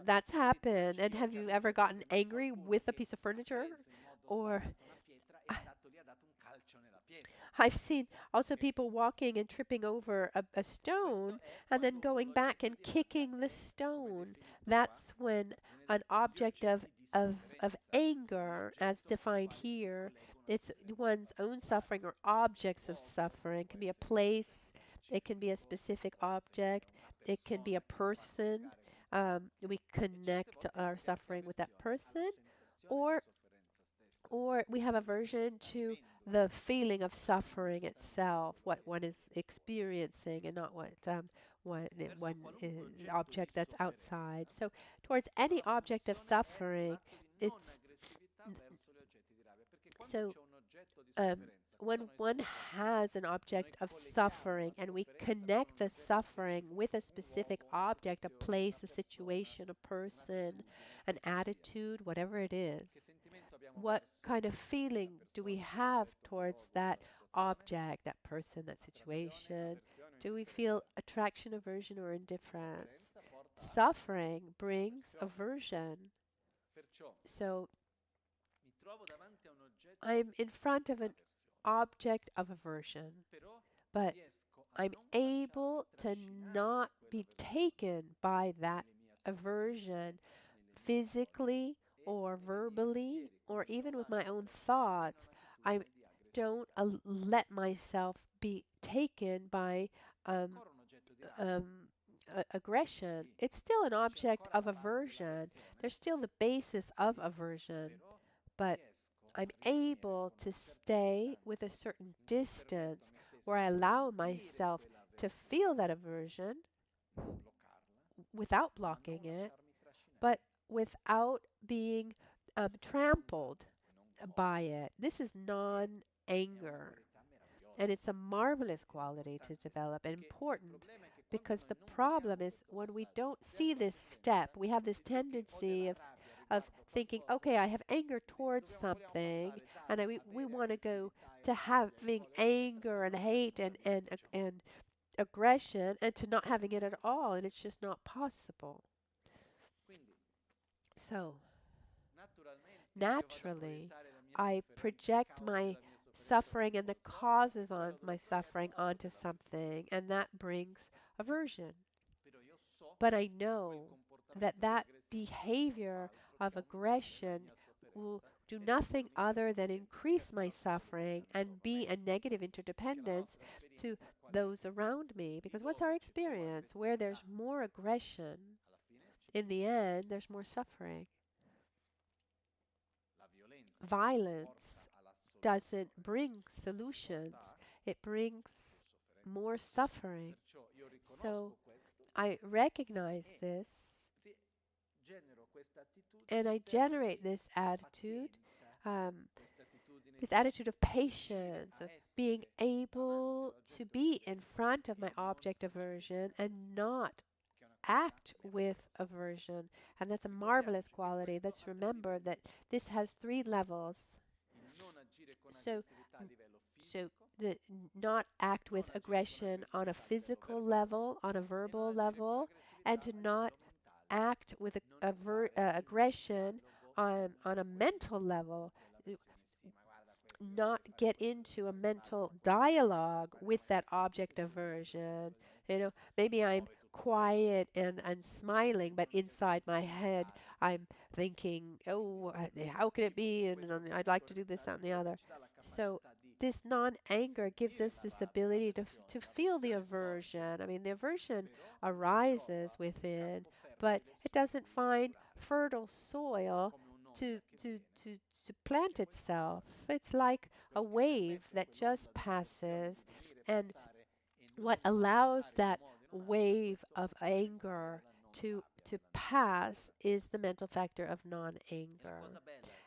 that's happened. And have you ever gotten angry with a piece of furniture? Or I've seen also people walking and tripping over a stone and then going back and kicking the stone. That's when an object of anger, as defined here, it's one's own suffering or objects of suffering. It can be a place, it can be a specific object, it can be a person. We connect our suffering with that person, or we have aversion to the feeling of suffering itself, what one is experiencing, and not what one is object that's outside. So, towards any object of suffering, it's so when one has an object of suffering and we connect the suffering with a specific object, a place, a situation, a person, an attitude, whatever it is, what kind of feeling do we have towards that object, that person, that situation? Do we feel attraction, aversion, or indifference? Suffering brings aversion. So I'm in front of an object of aversion, but I'm able to not be taken by that aversion physically or verbally or even with my own thoughts. I don't let myself be taken by um, aggression. It's still an object of aversion. There's still the basis of aversion, but I'm able to stay with a certain distance where I allow myself to feel that aversion without blocking it, but without being trampled by it. This is non-anger, and it's a marvelous quality to develop and important, because the problem is when we don't see this step, we have this tendency of thinking, okay, I have anger towards something, and we want to go to having anger and hate and aggression and to not having it at all, and it's just not possible. So, naturally, I project my suffering and the causes of my suffering onto something, and that brings aversion. But I know that that behavior of aggression will do nothing other than increase my suffering and be a negative interdependence to those around me. Because what's our experience? Where there's more aggression, in the end, there's more suffering. Violence doesn't bring solutions, it brings more suffering. So I recognize this and I generate this attitude of patience, of being able to be in front of my object aversion and not act with aversion. And that's a marvelous quality. Let's remember that this has 3 levels. So, the not act with aggression on a physical level, on a verbal level, and to not act with aggression on a mental level, not get into a mental dialogue with that object aversion, Maybe I'm quiet and smiling, but inside my head, I'm thinking, oh, how can it be? And I'd like to do this, that, and the other. So this non-anger gives us this ability to feel the aversion. I mean, the aversion arises within, but it doesn't find fertile soil to plant itself. It's like a wave that just passes, and what allows that wave of anger to pass is the mental factor of non-anger.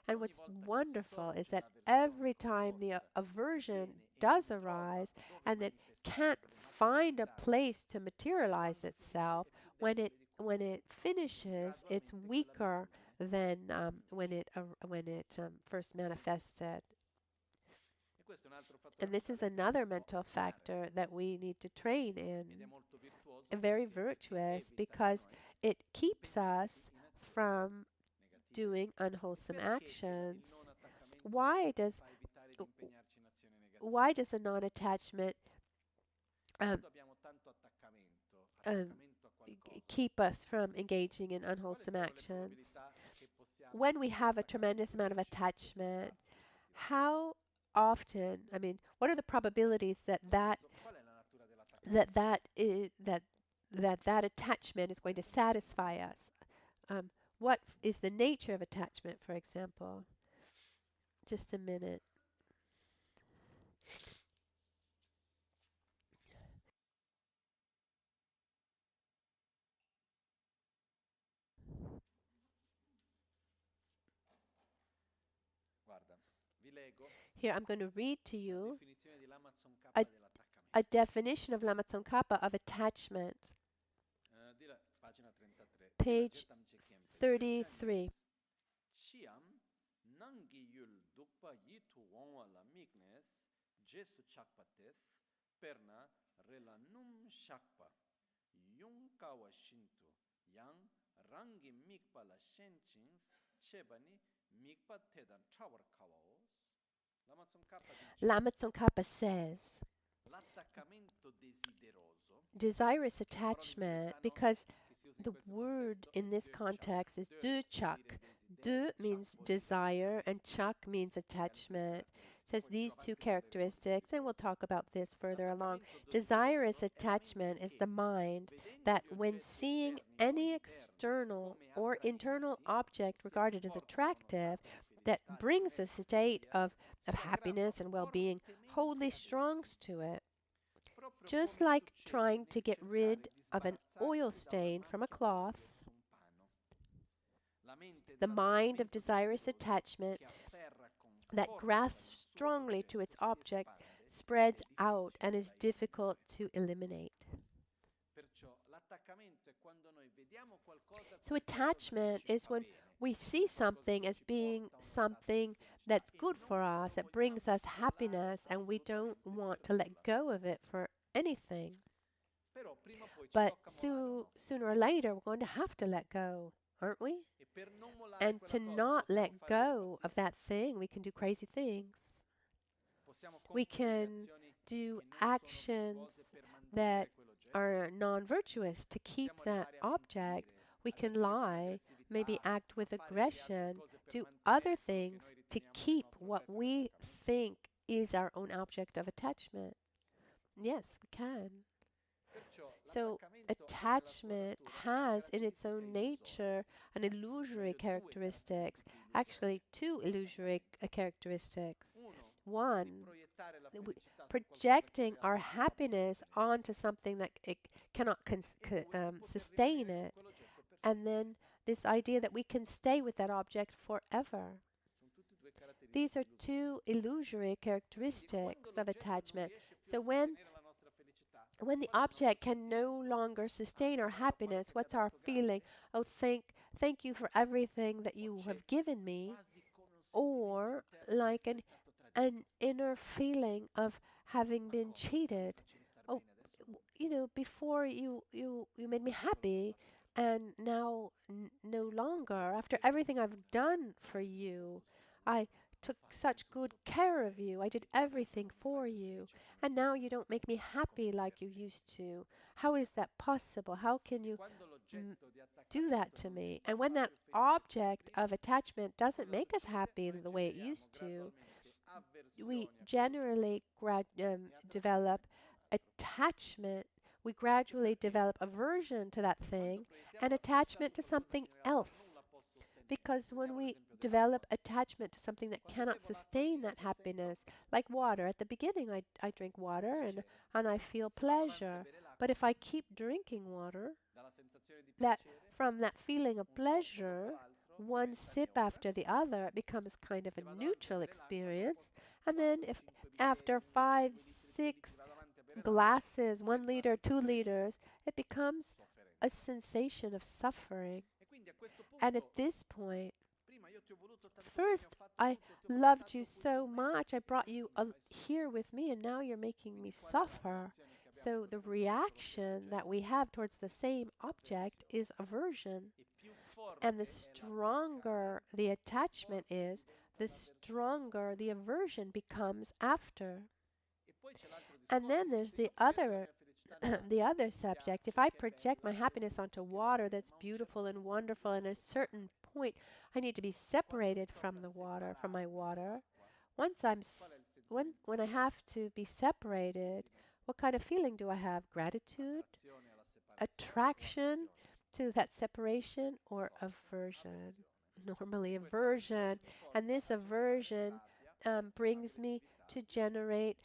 And what's wonderful is that every time the aversion does arise and it can't find a place to materialize itself, when it finishes, it's weaker than when it first manifested. And this is another mental factor that we need to train in, and very virtuous because it keeps us from doing unwholesome actions. Why does a non-attachment um, um, keep us from engaging in unwholesome actions? When we have a tremendous amount of attachment, how often, I mean, what are the probabilities that attachment is going to satisfy us? What is the nature of attachment, for example? Just a minute. Here, I'm going to read to you a, a definition of Lama Tsongkhapa of attachment. Page 33. Lama Tsongkhapa says, desirous attachment, because the word in this context is duchak. Du means desire and chak means attachment. It says these two characteristics, and we'll talk about this further along. Desirous attachment is the mind that when seeing any external or internal object regarded as attractive, that brings a state of happiness and well-being, wholly strongs to it. Just like trying to get rid of an oil stain from a cloth, the mind of desirous attachment that grasps strongly to its object spreads out and is difficult to eliminate. So attachment is when we see something as being something that's good for us, that brings us happiness, and we don't want to let go of it for anything. But sooner or later, we're going to have to let go, aren't we? And to not let go of that thing, we can do crazy things. We can do actions that are non-virtuous to keep that object. We can lie, maybe act with aggression, do other things to keep what we think is our own object of attachment. Yes, we can. So attachment has in its own nature an illusory characteristics, actually two illusory characteristics. One, projecting our happiness onto something that it cannot sustain it, and then this idea that we can stay with that object forever. These are two illusory characteristics of attachment. So when the object can no longer sustain our happiness, what's our feeling? Oh, thank you for everything that you have given me, or like an inner feeling of having been cheated. Oh, before you made me happy, and now no longer. After everything I've done for you, I took such good care of you. I did everything for you. And now you don't make me happy like you used to. How is that possible? How can you do that to me? And when that object of attachment doesn't make us happy in the way it used to, we generally develop attachment. We gradually develop aversion to that thing and attachment to something else. Because when we develop attachment to something that cannot sustain that happiness, like water, at the beginning I drink water and I feel pleasure. But if I keep drinking water, that from that feeling of pleasure, one sip after the other, it becomes kind of a neutral experience. And then if after 5, 6 glasses, 1 liter, 2 liters, it becomes a sensation of suffering. And at this point, first, I loved you so much, I brought you here with me, and now you're making me suffer. So the reaction that we have towards the same object is aversion. And the stronger the attachment is, the stronger the aversion becomes after. And then there's the other the other subject. If I project my happiness onto water that's beautiful and wonderful, and at a certain point I need to be separated from the water, from my water. Once when I have to be separated, what kind of feeling do I have? Gratitude, attraction to that separation, or aversion? Normally aversion. And this aversion brings me to generate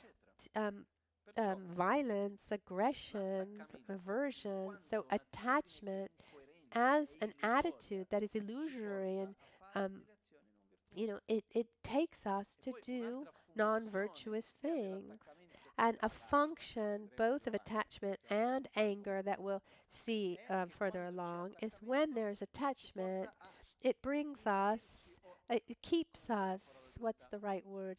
violence, aggression, aversion. So attachment as an attitude that is illusory and it takes us to do non-virtuous things. And a function both of attachment and anger that we'll see further along is when there's attachment, it brings us, it keeps us, what's the right word?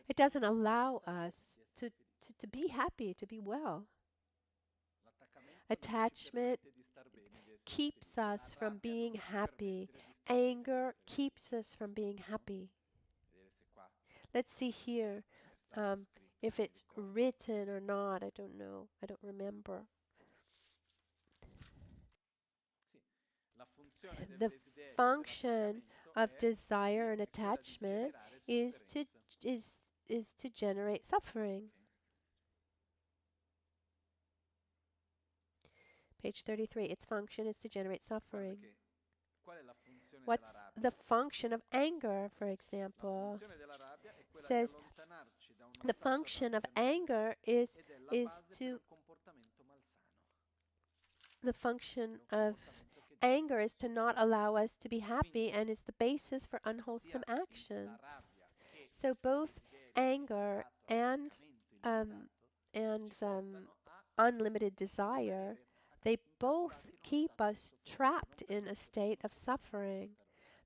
It doesn't allow us to be happy, to be well. Attachment keeps us from being happy. Anger keeps us from being happy. Let's see here if it's written or not. I don't know. I don't remember. The function of desire and attachment is to generate suffering. Page 33. Its function is to generate suffering. What's the function of anger, for example? Says the function of anger is to the function of anger is to not allow us to be happy and is the basis for unwholesome actions. So both anger and unlimited desire, they both keep us trapped in a state of suffering.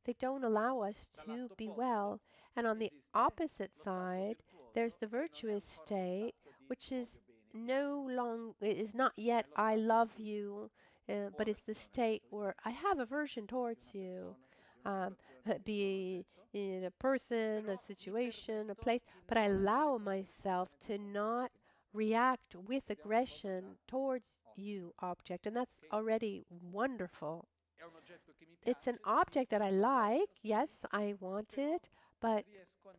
They don't allow us to be well. And on the opposite side, there's the virtuous state, which is not yet I love you, but it's the state where I have aversion towards you. Be in a person, a situation, a place, but I allow myself to not react with aggression towards you, object, and that's already wonderful. It's an object that I like, yes, I want it, but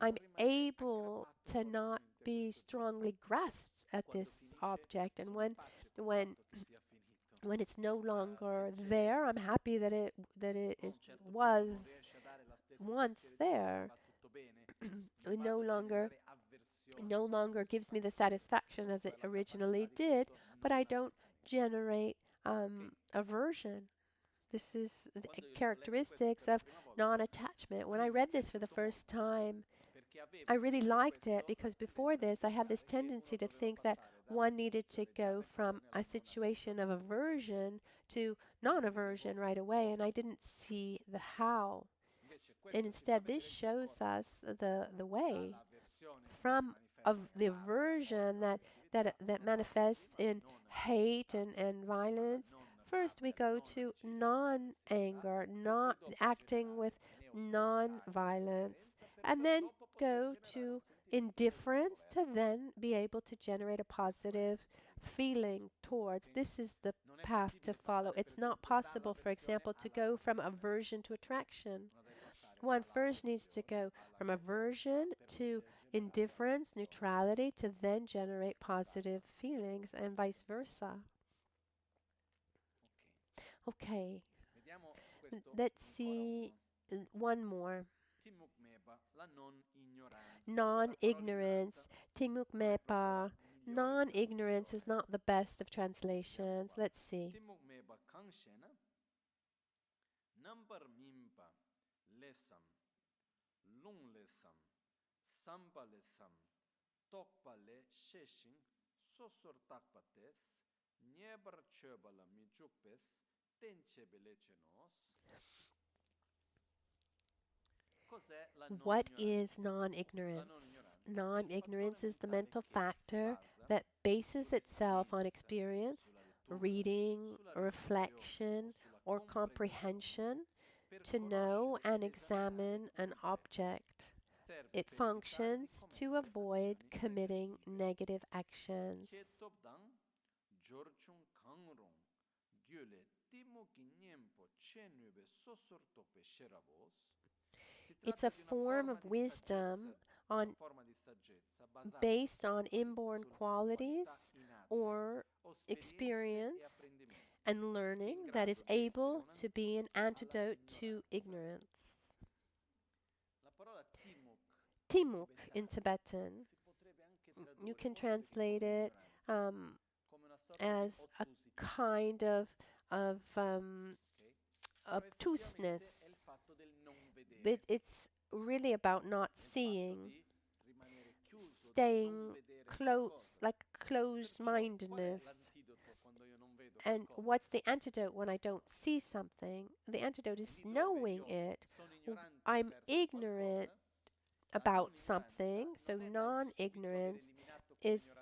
I'm able to not be strongly grasped at this object, and when it's no longer there, I'm happy that it was once there. It no longer gives me the satisfaction as it originally did, but I don't generate aversion. This is the characteristics of non-attachment. When I read this for the first time, I really liked it because before this I had this tendency to think that one needed to go from a situation of aversion to non-aversion right away, and I didn't see the how. And instead this shows us the way from the aversion that manifests in hate and violence, First, we go to non-anger, not acting with non-violence, and then go to indifference to then be able to generate a positive feeling towards. This is the path to follow. It's not possible, for example, to go from aversion to attraction. One first needs to go from aversion to indifference, neutrality, to then generate positive feelings, and vice versa. Okay, let's see one more. Non-ignorance, Timuk Mepa. Non-ignorance is not the best of translations. Let's see. Number mimpa, lesam, lung lesam, samba lesam, tokpale sheshin, sosor takpates, niebar chöbala mijupes, tenchebelechenos. What is non-ignorance? Non-ignorance is the mental factor that bases itself on experience, reading, reflection, or comprehension to know and examine an object. It functions to avoid committing negative actions. It's a form of wisdom based on inborn qualities or experience and learning that is able to be an antidote to ignorance. Timuk in Tibetan, you can translate it as a kind of obtuseness, but it's really about not seeing, staying close, like closed-mindedness. And what's the antidote when I don't see something? The antidote is knowing it. I'm ignorant about something, so non-ignorance is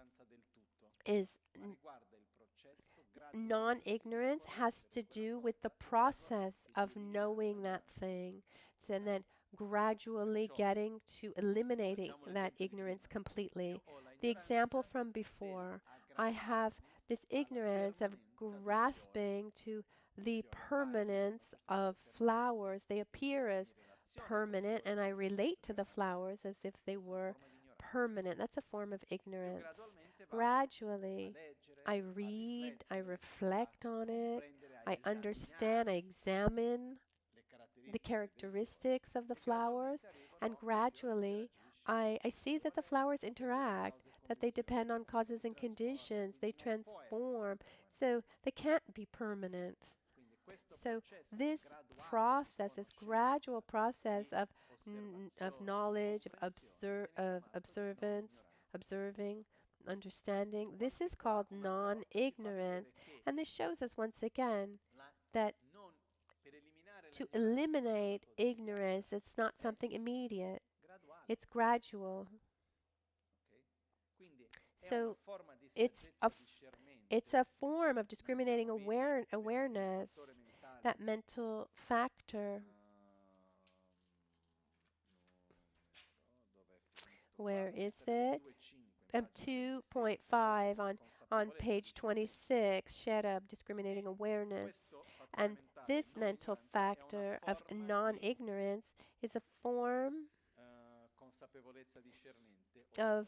non-ignorance has to do with the process of knowing that thing, and then gradually getting to eliminating that ignorance completely. The example from before, I have this ignorance of grasping to the permanence of flowers. They appear as permanent, and I relate to the flowers as if they were permanent. That's a form of ignorance. Gradually, I read, I reflect on it, I understand, I examine the characteristics of the flowers, and gradually I see that the flowers interact, that they depend on causes and conditions, they transform, so they can't be permanent. So this process, this gradual process of knowledge, of observance, observing, understanding, this is called non-ignorance. And this shows us once again that to eliminate ignorance, it's not something immediate. It's gradual. So it's a form of discriminating awareness, that mental factor. Where is it? 2.5 on page 26, Sherab, discriminating awareness. And this mental factor of non-ignorance is a form of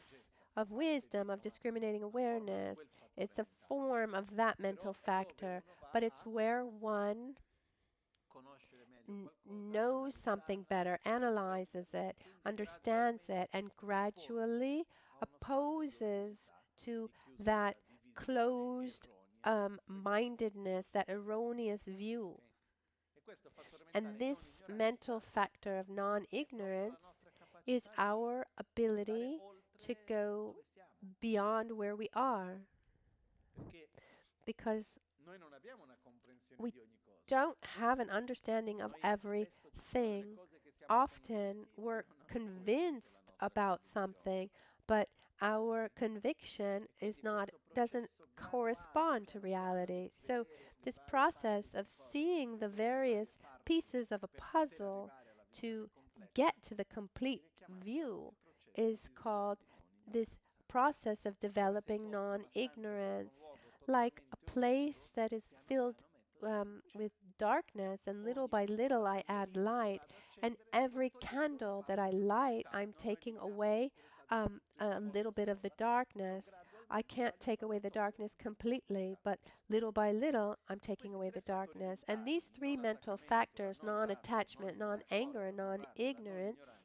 wisdom, of discriminating awareness. It's a form of that mental factor, but it's where one knows something better, analyzes it, understands it, and gradually opposes to that closed mindedness, that erroneous view. And this mental factor of non-ignorance is our ability to go beyond where we are. Because we don't have an understanding of everything. Often we're convinced about something, but our conviction doesn't correspond to reality. So This process of seeing the various pieces of a puzzle to get to the complete view is called this process of developing non-ignorance, like a place that is filled with darkness, and little by little I add light, and every candle that I light, I'm taking away a little bit of the darkness. I can't take away the darkness completely, but little by little, I'm taking away the darkness. And these three mental factors, non-attachment, non-anger, and non-ignorance,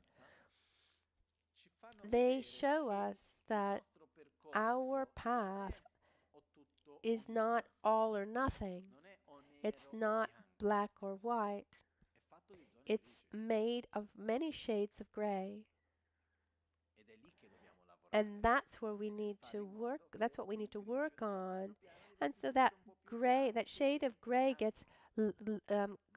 they show us that our path is not all or nothing. It's not black or white. It's made of many shades of gray. And that's where we need to work. That's what we need to work on. And so that gray, that shade of gray gets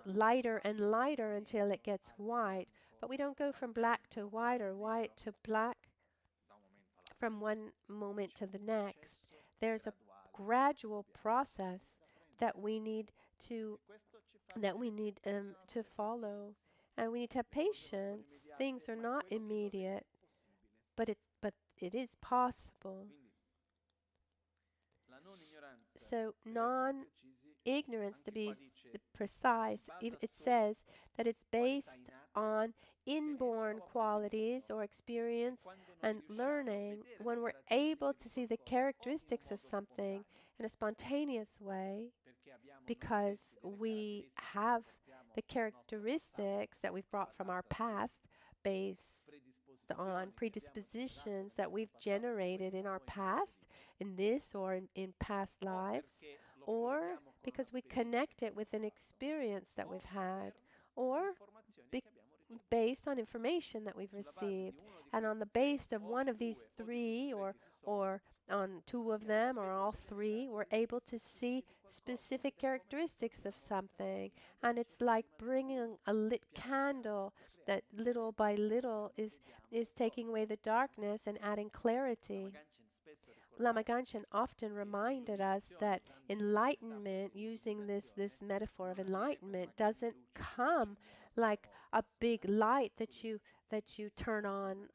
lighter and lighter until it gets white. But we don't go from black to white or white to black from one moment to the next. There's a gradual process that we need to follow, and we need to have patience. Things are not immediate, but it is possible. So non-ignorance, to be precise, it says that it's based on inborn qualities or experience and learning. When we're able to see the characteristics of something in a spontaneous way, because we have the characteristics that we've brought from our past based on predispositions that we've generated in our past, in this or in past lives, or because we connect it with an experience that we've had, or based on information that we've received. And on the base of one of these three, or on two of them, or all three, we're able to see specific characteristics of something. And it's like bringing a lit candle that little by little is taking away the darkness and adding clarity. Lama Ganchen often reminded us that enlightenment, using this metaphor of enlightenment, doesn't come like a big light that you turn on,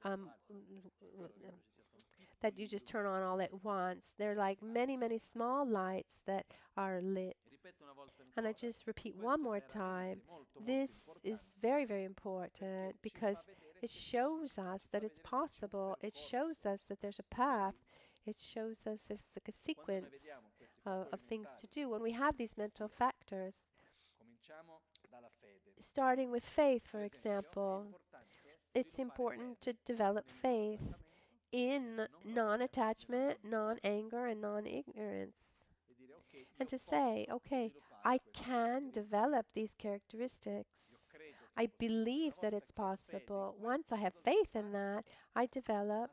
that you just turn on all at once. They're like many, many small lights that are lit. And I just repeat one more time, this is very, very important because it shows us that it's possible. It shows us that there's a path. It shows us there's like a sequence of things to do. When we have these mental factors, starting with faith, for example, it's important to develop faith in non-attachment, non-anger, and non-ignorance. And to say, okay, I can develop these characteristics. I believe that it's possible. Once I have faith in that, I develop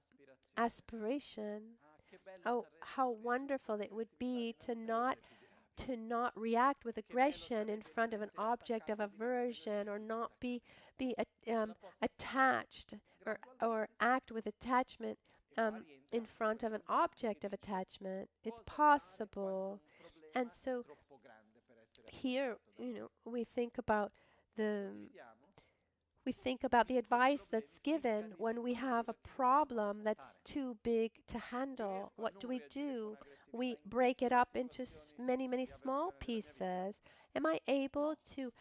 aspiration. Oh, how wonderful it would be to not react with aggression in front of an object of aversion, or not be attached, or act with attachment in front of an object of attachment. It's possible. And so here, we think about the advice that's given when we have a problem that's too big to handle. What do? We break it up into many, many small pieces. Am I able to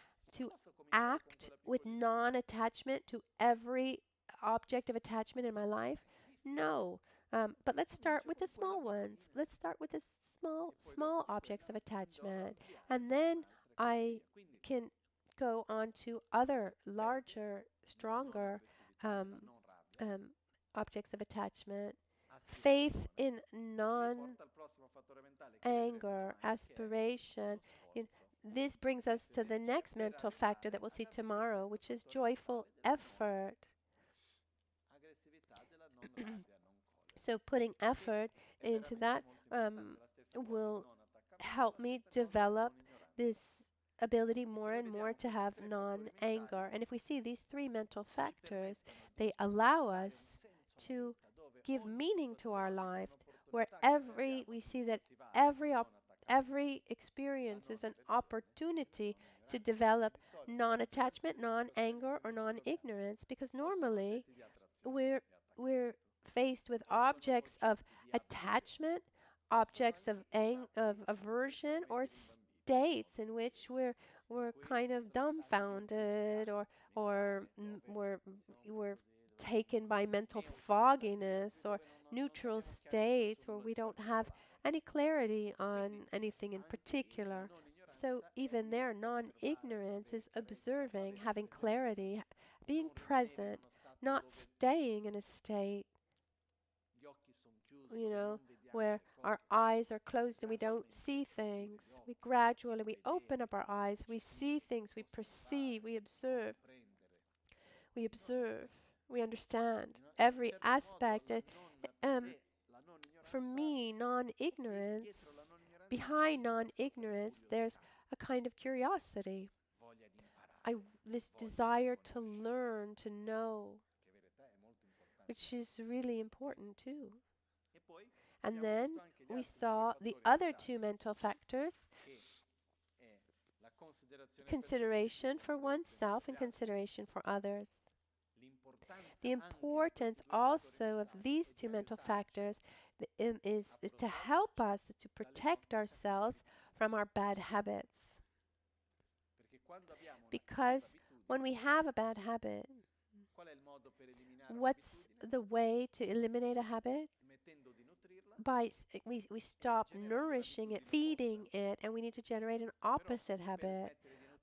act with non-attachment to every object of attachment in my life? No. But let's start with the small ones. Let's start with the small objects of attachment, and then I can go on to other larger, stronger objects of attachment. Faith in non-anger, aspiration. This brings us to the next mental factor that we'll see tomorrow, which is joyful effort. So putting effort into that will help me develop this ability more and more to have non-anger. And if we see these three mental factors, they allow us to give meaning to our life, where we see that every every experience is an opportunity to develop non-attachment, non-anger, or non-ignorance, because normally we're we're faced with objects of attachment, objects of aversion, or states in which we're kind of dumbfounded, or we're taken by mental fogginess, or neutral states where we don't have any clarity on anything in particular. So even there, non-ignorance is observing, having clarity, being present, not staying in a state, you know, where our eyes are closed and we don't see things. We gradually, we open up our eyes, we see things, we perceive, we observe, we understand every aspect. Um, for me, non-ignorance, behind non-ignorance, there's a kind of curiosity. This desire to learn, to know, which is really important too. And then we saw the other two mental factors, consideration for oneself and consideration for others. The importance also of these two mental factors is to help us to protect ourselves from our bad habits. Because when we have a bad habit, what's the way to eliminate a habit? We stop nourishing it, feeding it, and we need to generate an opposite habit.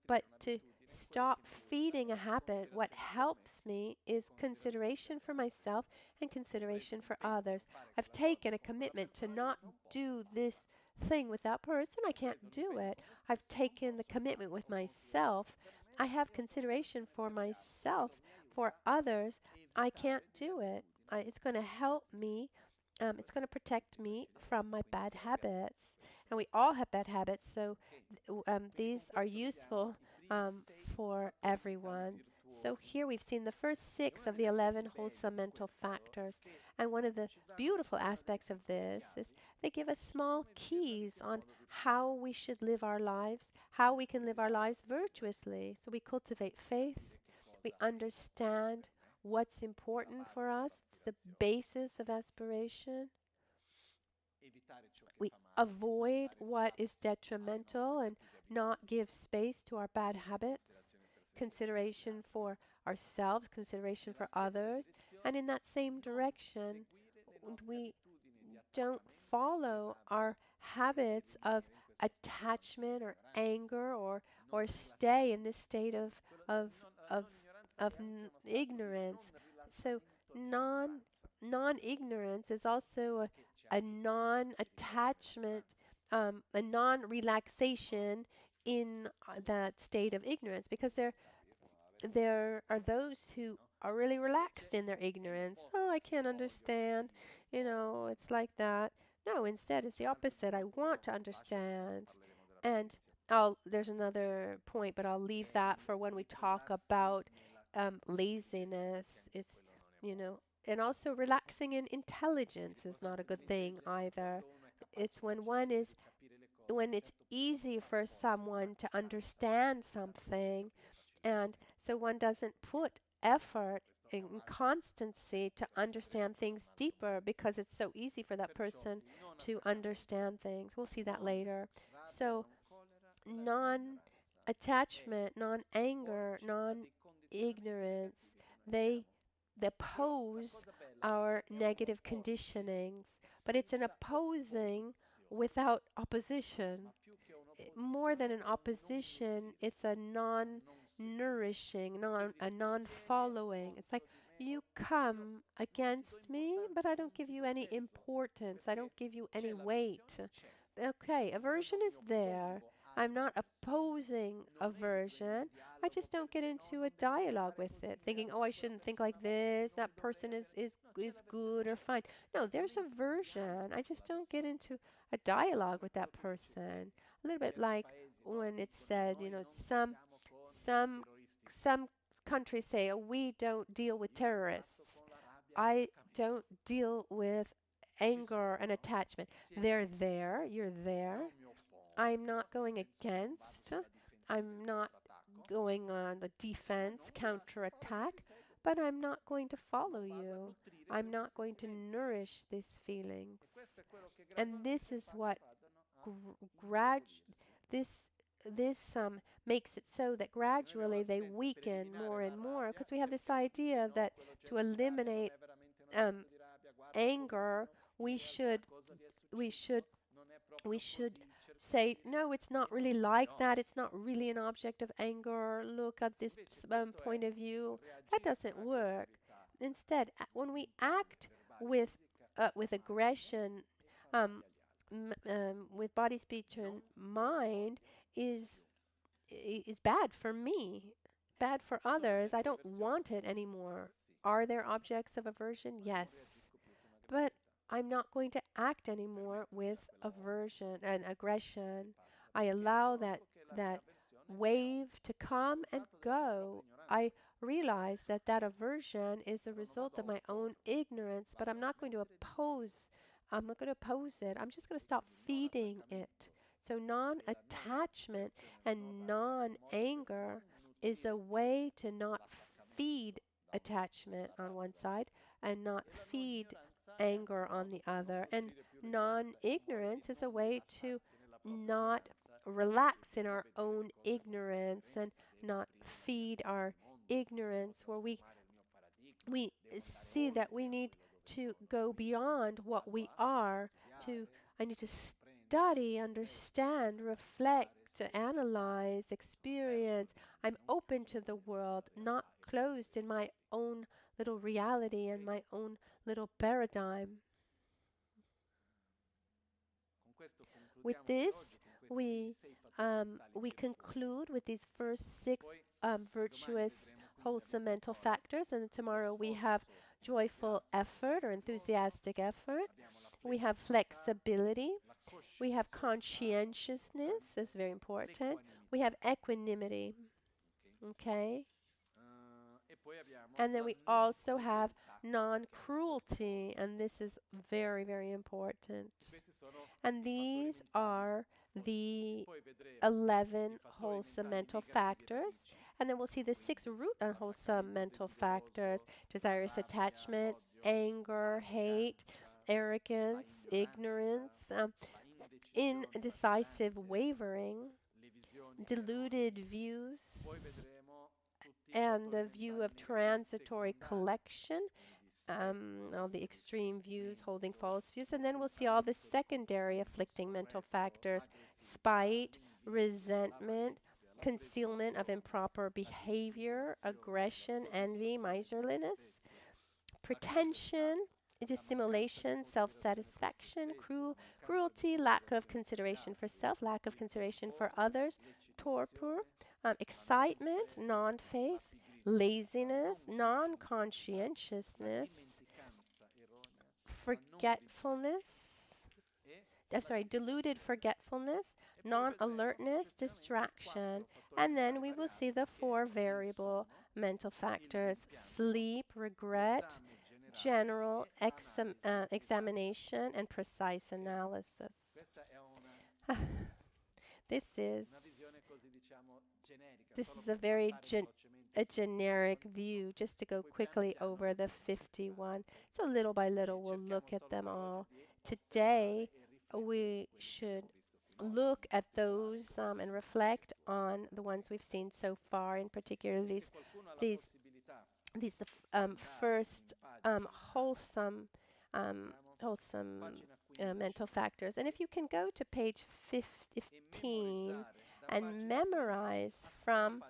But to stop feeding a habit, what helps me is consideration for myself and consideration for others. I've taken a commitment to not do this thing with that person. I can't do it. I've taken the commitment with myself. I have consideration for myself. For others, I can't do it. It's going to help me. It's going to protect me from my bad habits. And we all have bad habits, so these are useful for everyone. So here we've seen the first 6 of the 11 wholesome mental factors. And one of the beautiful aspects of this is they give us small keys on how we should live our lives, how we can live our lives virtuously. So we cultivate faith, we understand what's important for us, the basis of aspiration. We avoid what is detrimental and not give space to our bad habits, consideration for ourselves, consideration for others, and in that same direction, we don't follow our habits of attachment or anger, or stay in this state of ignorance. So non-ignorance is also a non-attachment, a non-relaxation in that state of ignorance, because there are those who are really relaxed in their ignorance. Oh, I can't understand, it's like that. No, instead it's the opposite. I want to understand. And there's another point, but I'll leave that for when we talk about laziness. It's, and also relaxing in intelligence is not a good thing either. It's when it's easy for someone to understand something, and so one doesn't put effort and constancy to understand things deeper because it's so easy for that person to understand things. We'll see that later. So non-attachment, non-anger, non-ignorance, they oppose our negative conditionings, but it's an opposing without opposition. More than an opposition, it's a non-nourishing, a non-following. It's like you come against me, but I don't give you any importance. I don't give you any weight. Okay, aversion is there. I'm not opposing aversion. I just don't get into a dialogue with it, thinking, oh, I shouldn't think like this. That person is good or fine. No, there's aversion. I just don't get into a dialogue with that person. A little bit like when it's said, some some countries say, oh, we don't deal with terrorists. I don't deal with anger and attachment. They're there. You're there. I'm not going against, I'm not going on the defense, counterattack, but I'm not going to follow you. I'm not going to nourish these feelings. And this is what this makes it so that gradually they weaken more and more, because we have this idea that to eliminate anger, we should we should we should say, no, it's not really like that. It's not really an object of anger. Look at this point of view. That doesn't work. Instead, when we act with aggression, with body, speech, and mind, is bad for me, bad for others. I don't want it anymore. Are there objects of aversion? Yes. But I'm not going to act anymore with aversion and aggression. I allow that wave to come and go. I realize that aversion is a result of my own ignorance, but I'm not going to oppose. I'm not going to oppose it. I'm just going to stop feeding it. So non-attachment and non-anger is a way to not feed attachment on one side and not feed anger on the other. And non-ignorance is a way to not relax in our own ignorance and not feed our ignorance, where we see that we need to go beyond what we are. I need to study, understand, reflect, analyze, experience. I'm open to the world, not closed in my own little reality and my own little paradigm. With this, we conclude with these first 6 virtuous, wholesome mental factors, and tomorrow we have joyful effort or enthusiastic effort. We have flexibility. We have conscientiousness, that's very important. We have equanimity. Okay? And then we also have non-cruelty, and this is very, very important. And these are the 11 wholesome mental factors. And then we'll see the 6 root unwholesome mental factors: desirous attachment, anger, hate, arrogance, ignorance, indecisive wavering, deluded views, and the view of transitory collection, all the extreme views, holding false views. And then we'll see all the secondary afflicting mental factors: spite, resentment, concealment of improper behavior, aggression, envy, miserliness, pretension, dissimulation, self-satisfaction, cruelty, lack of consideration for self, lack of consideration for others, torpor, excitement, non-faith, laziness, non-conscientiousness, deluded forgetfulness, non-alertness, distraction. And then we will see the 4 variable mental factors: sleep, regret, general examination, and precise analysis. This is a very generic view, just to go quickly over the 51. So little by little we'll look at them all. Today we should look at those and reflect on the ones we've seen so far, in particular these first wholesome mental factors. And if you can go to page 15 and memorize from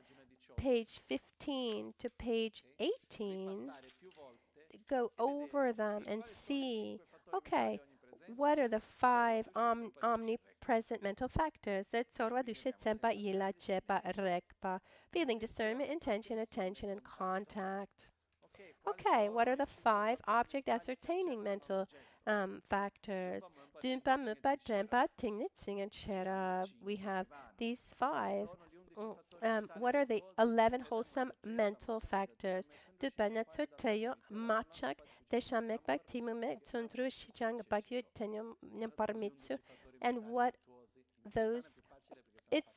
page 15 to page 18, go over them and see, okay, what are the 5 omnipresent mental factors? Feeling, discernment, intention, attention, and contact. Okay, what are the 5 object ascertaining mental factors? We have these 5. What are the 11 wholesome mental factors? And what those, it's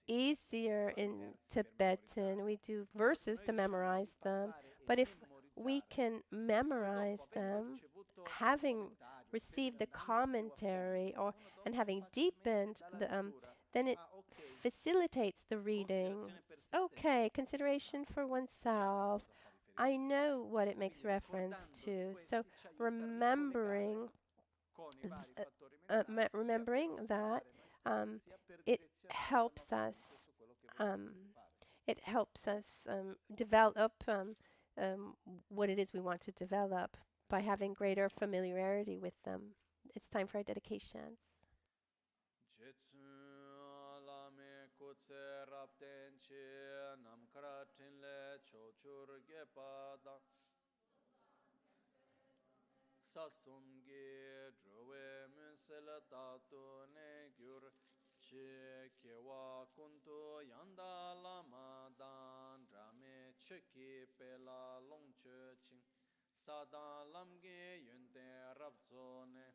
easier in Tibetan. We do verses to memorize them, but if we can memorize them, having received the commentary and having deepened then it facilitates the reading. Okay, consideration for oneself. I know what it makes reference to. So remembering remembering that it helps us develop what it is we want to develop by having greater familiarity with them. It's time for our dedications. Sasumge drove musela tatu ne gyur che kewa kuntu yanda lama dan drame cheki pela longche ching sadan lamge yunte rabzo ne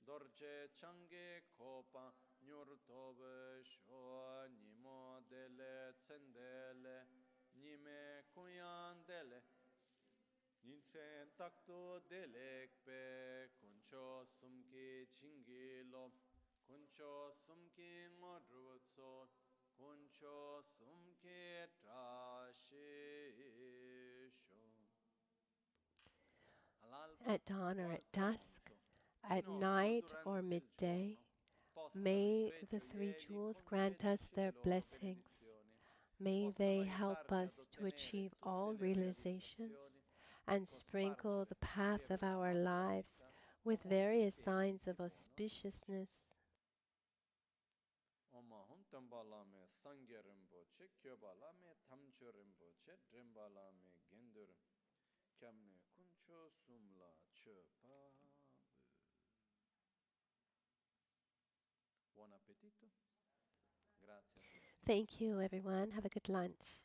dorje change kopa nyur tobe sho nimo dele tsendele nime kuyan dele Ninsen takto delekpe kuncho sumki chingilo kuncho sumki ngodrutso kuncho sumki trashisho. At dawn or at dusk, at night or midday, may the three jewels grant us their blessings. May they help us to achieve all realizations and sprinkle the path of our lives with various signs of auspiciousness. Buon appetito. Grazie a tutti. Thank you, everyone. Have a good lunch.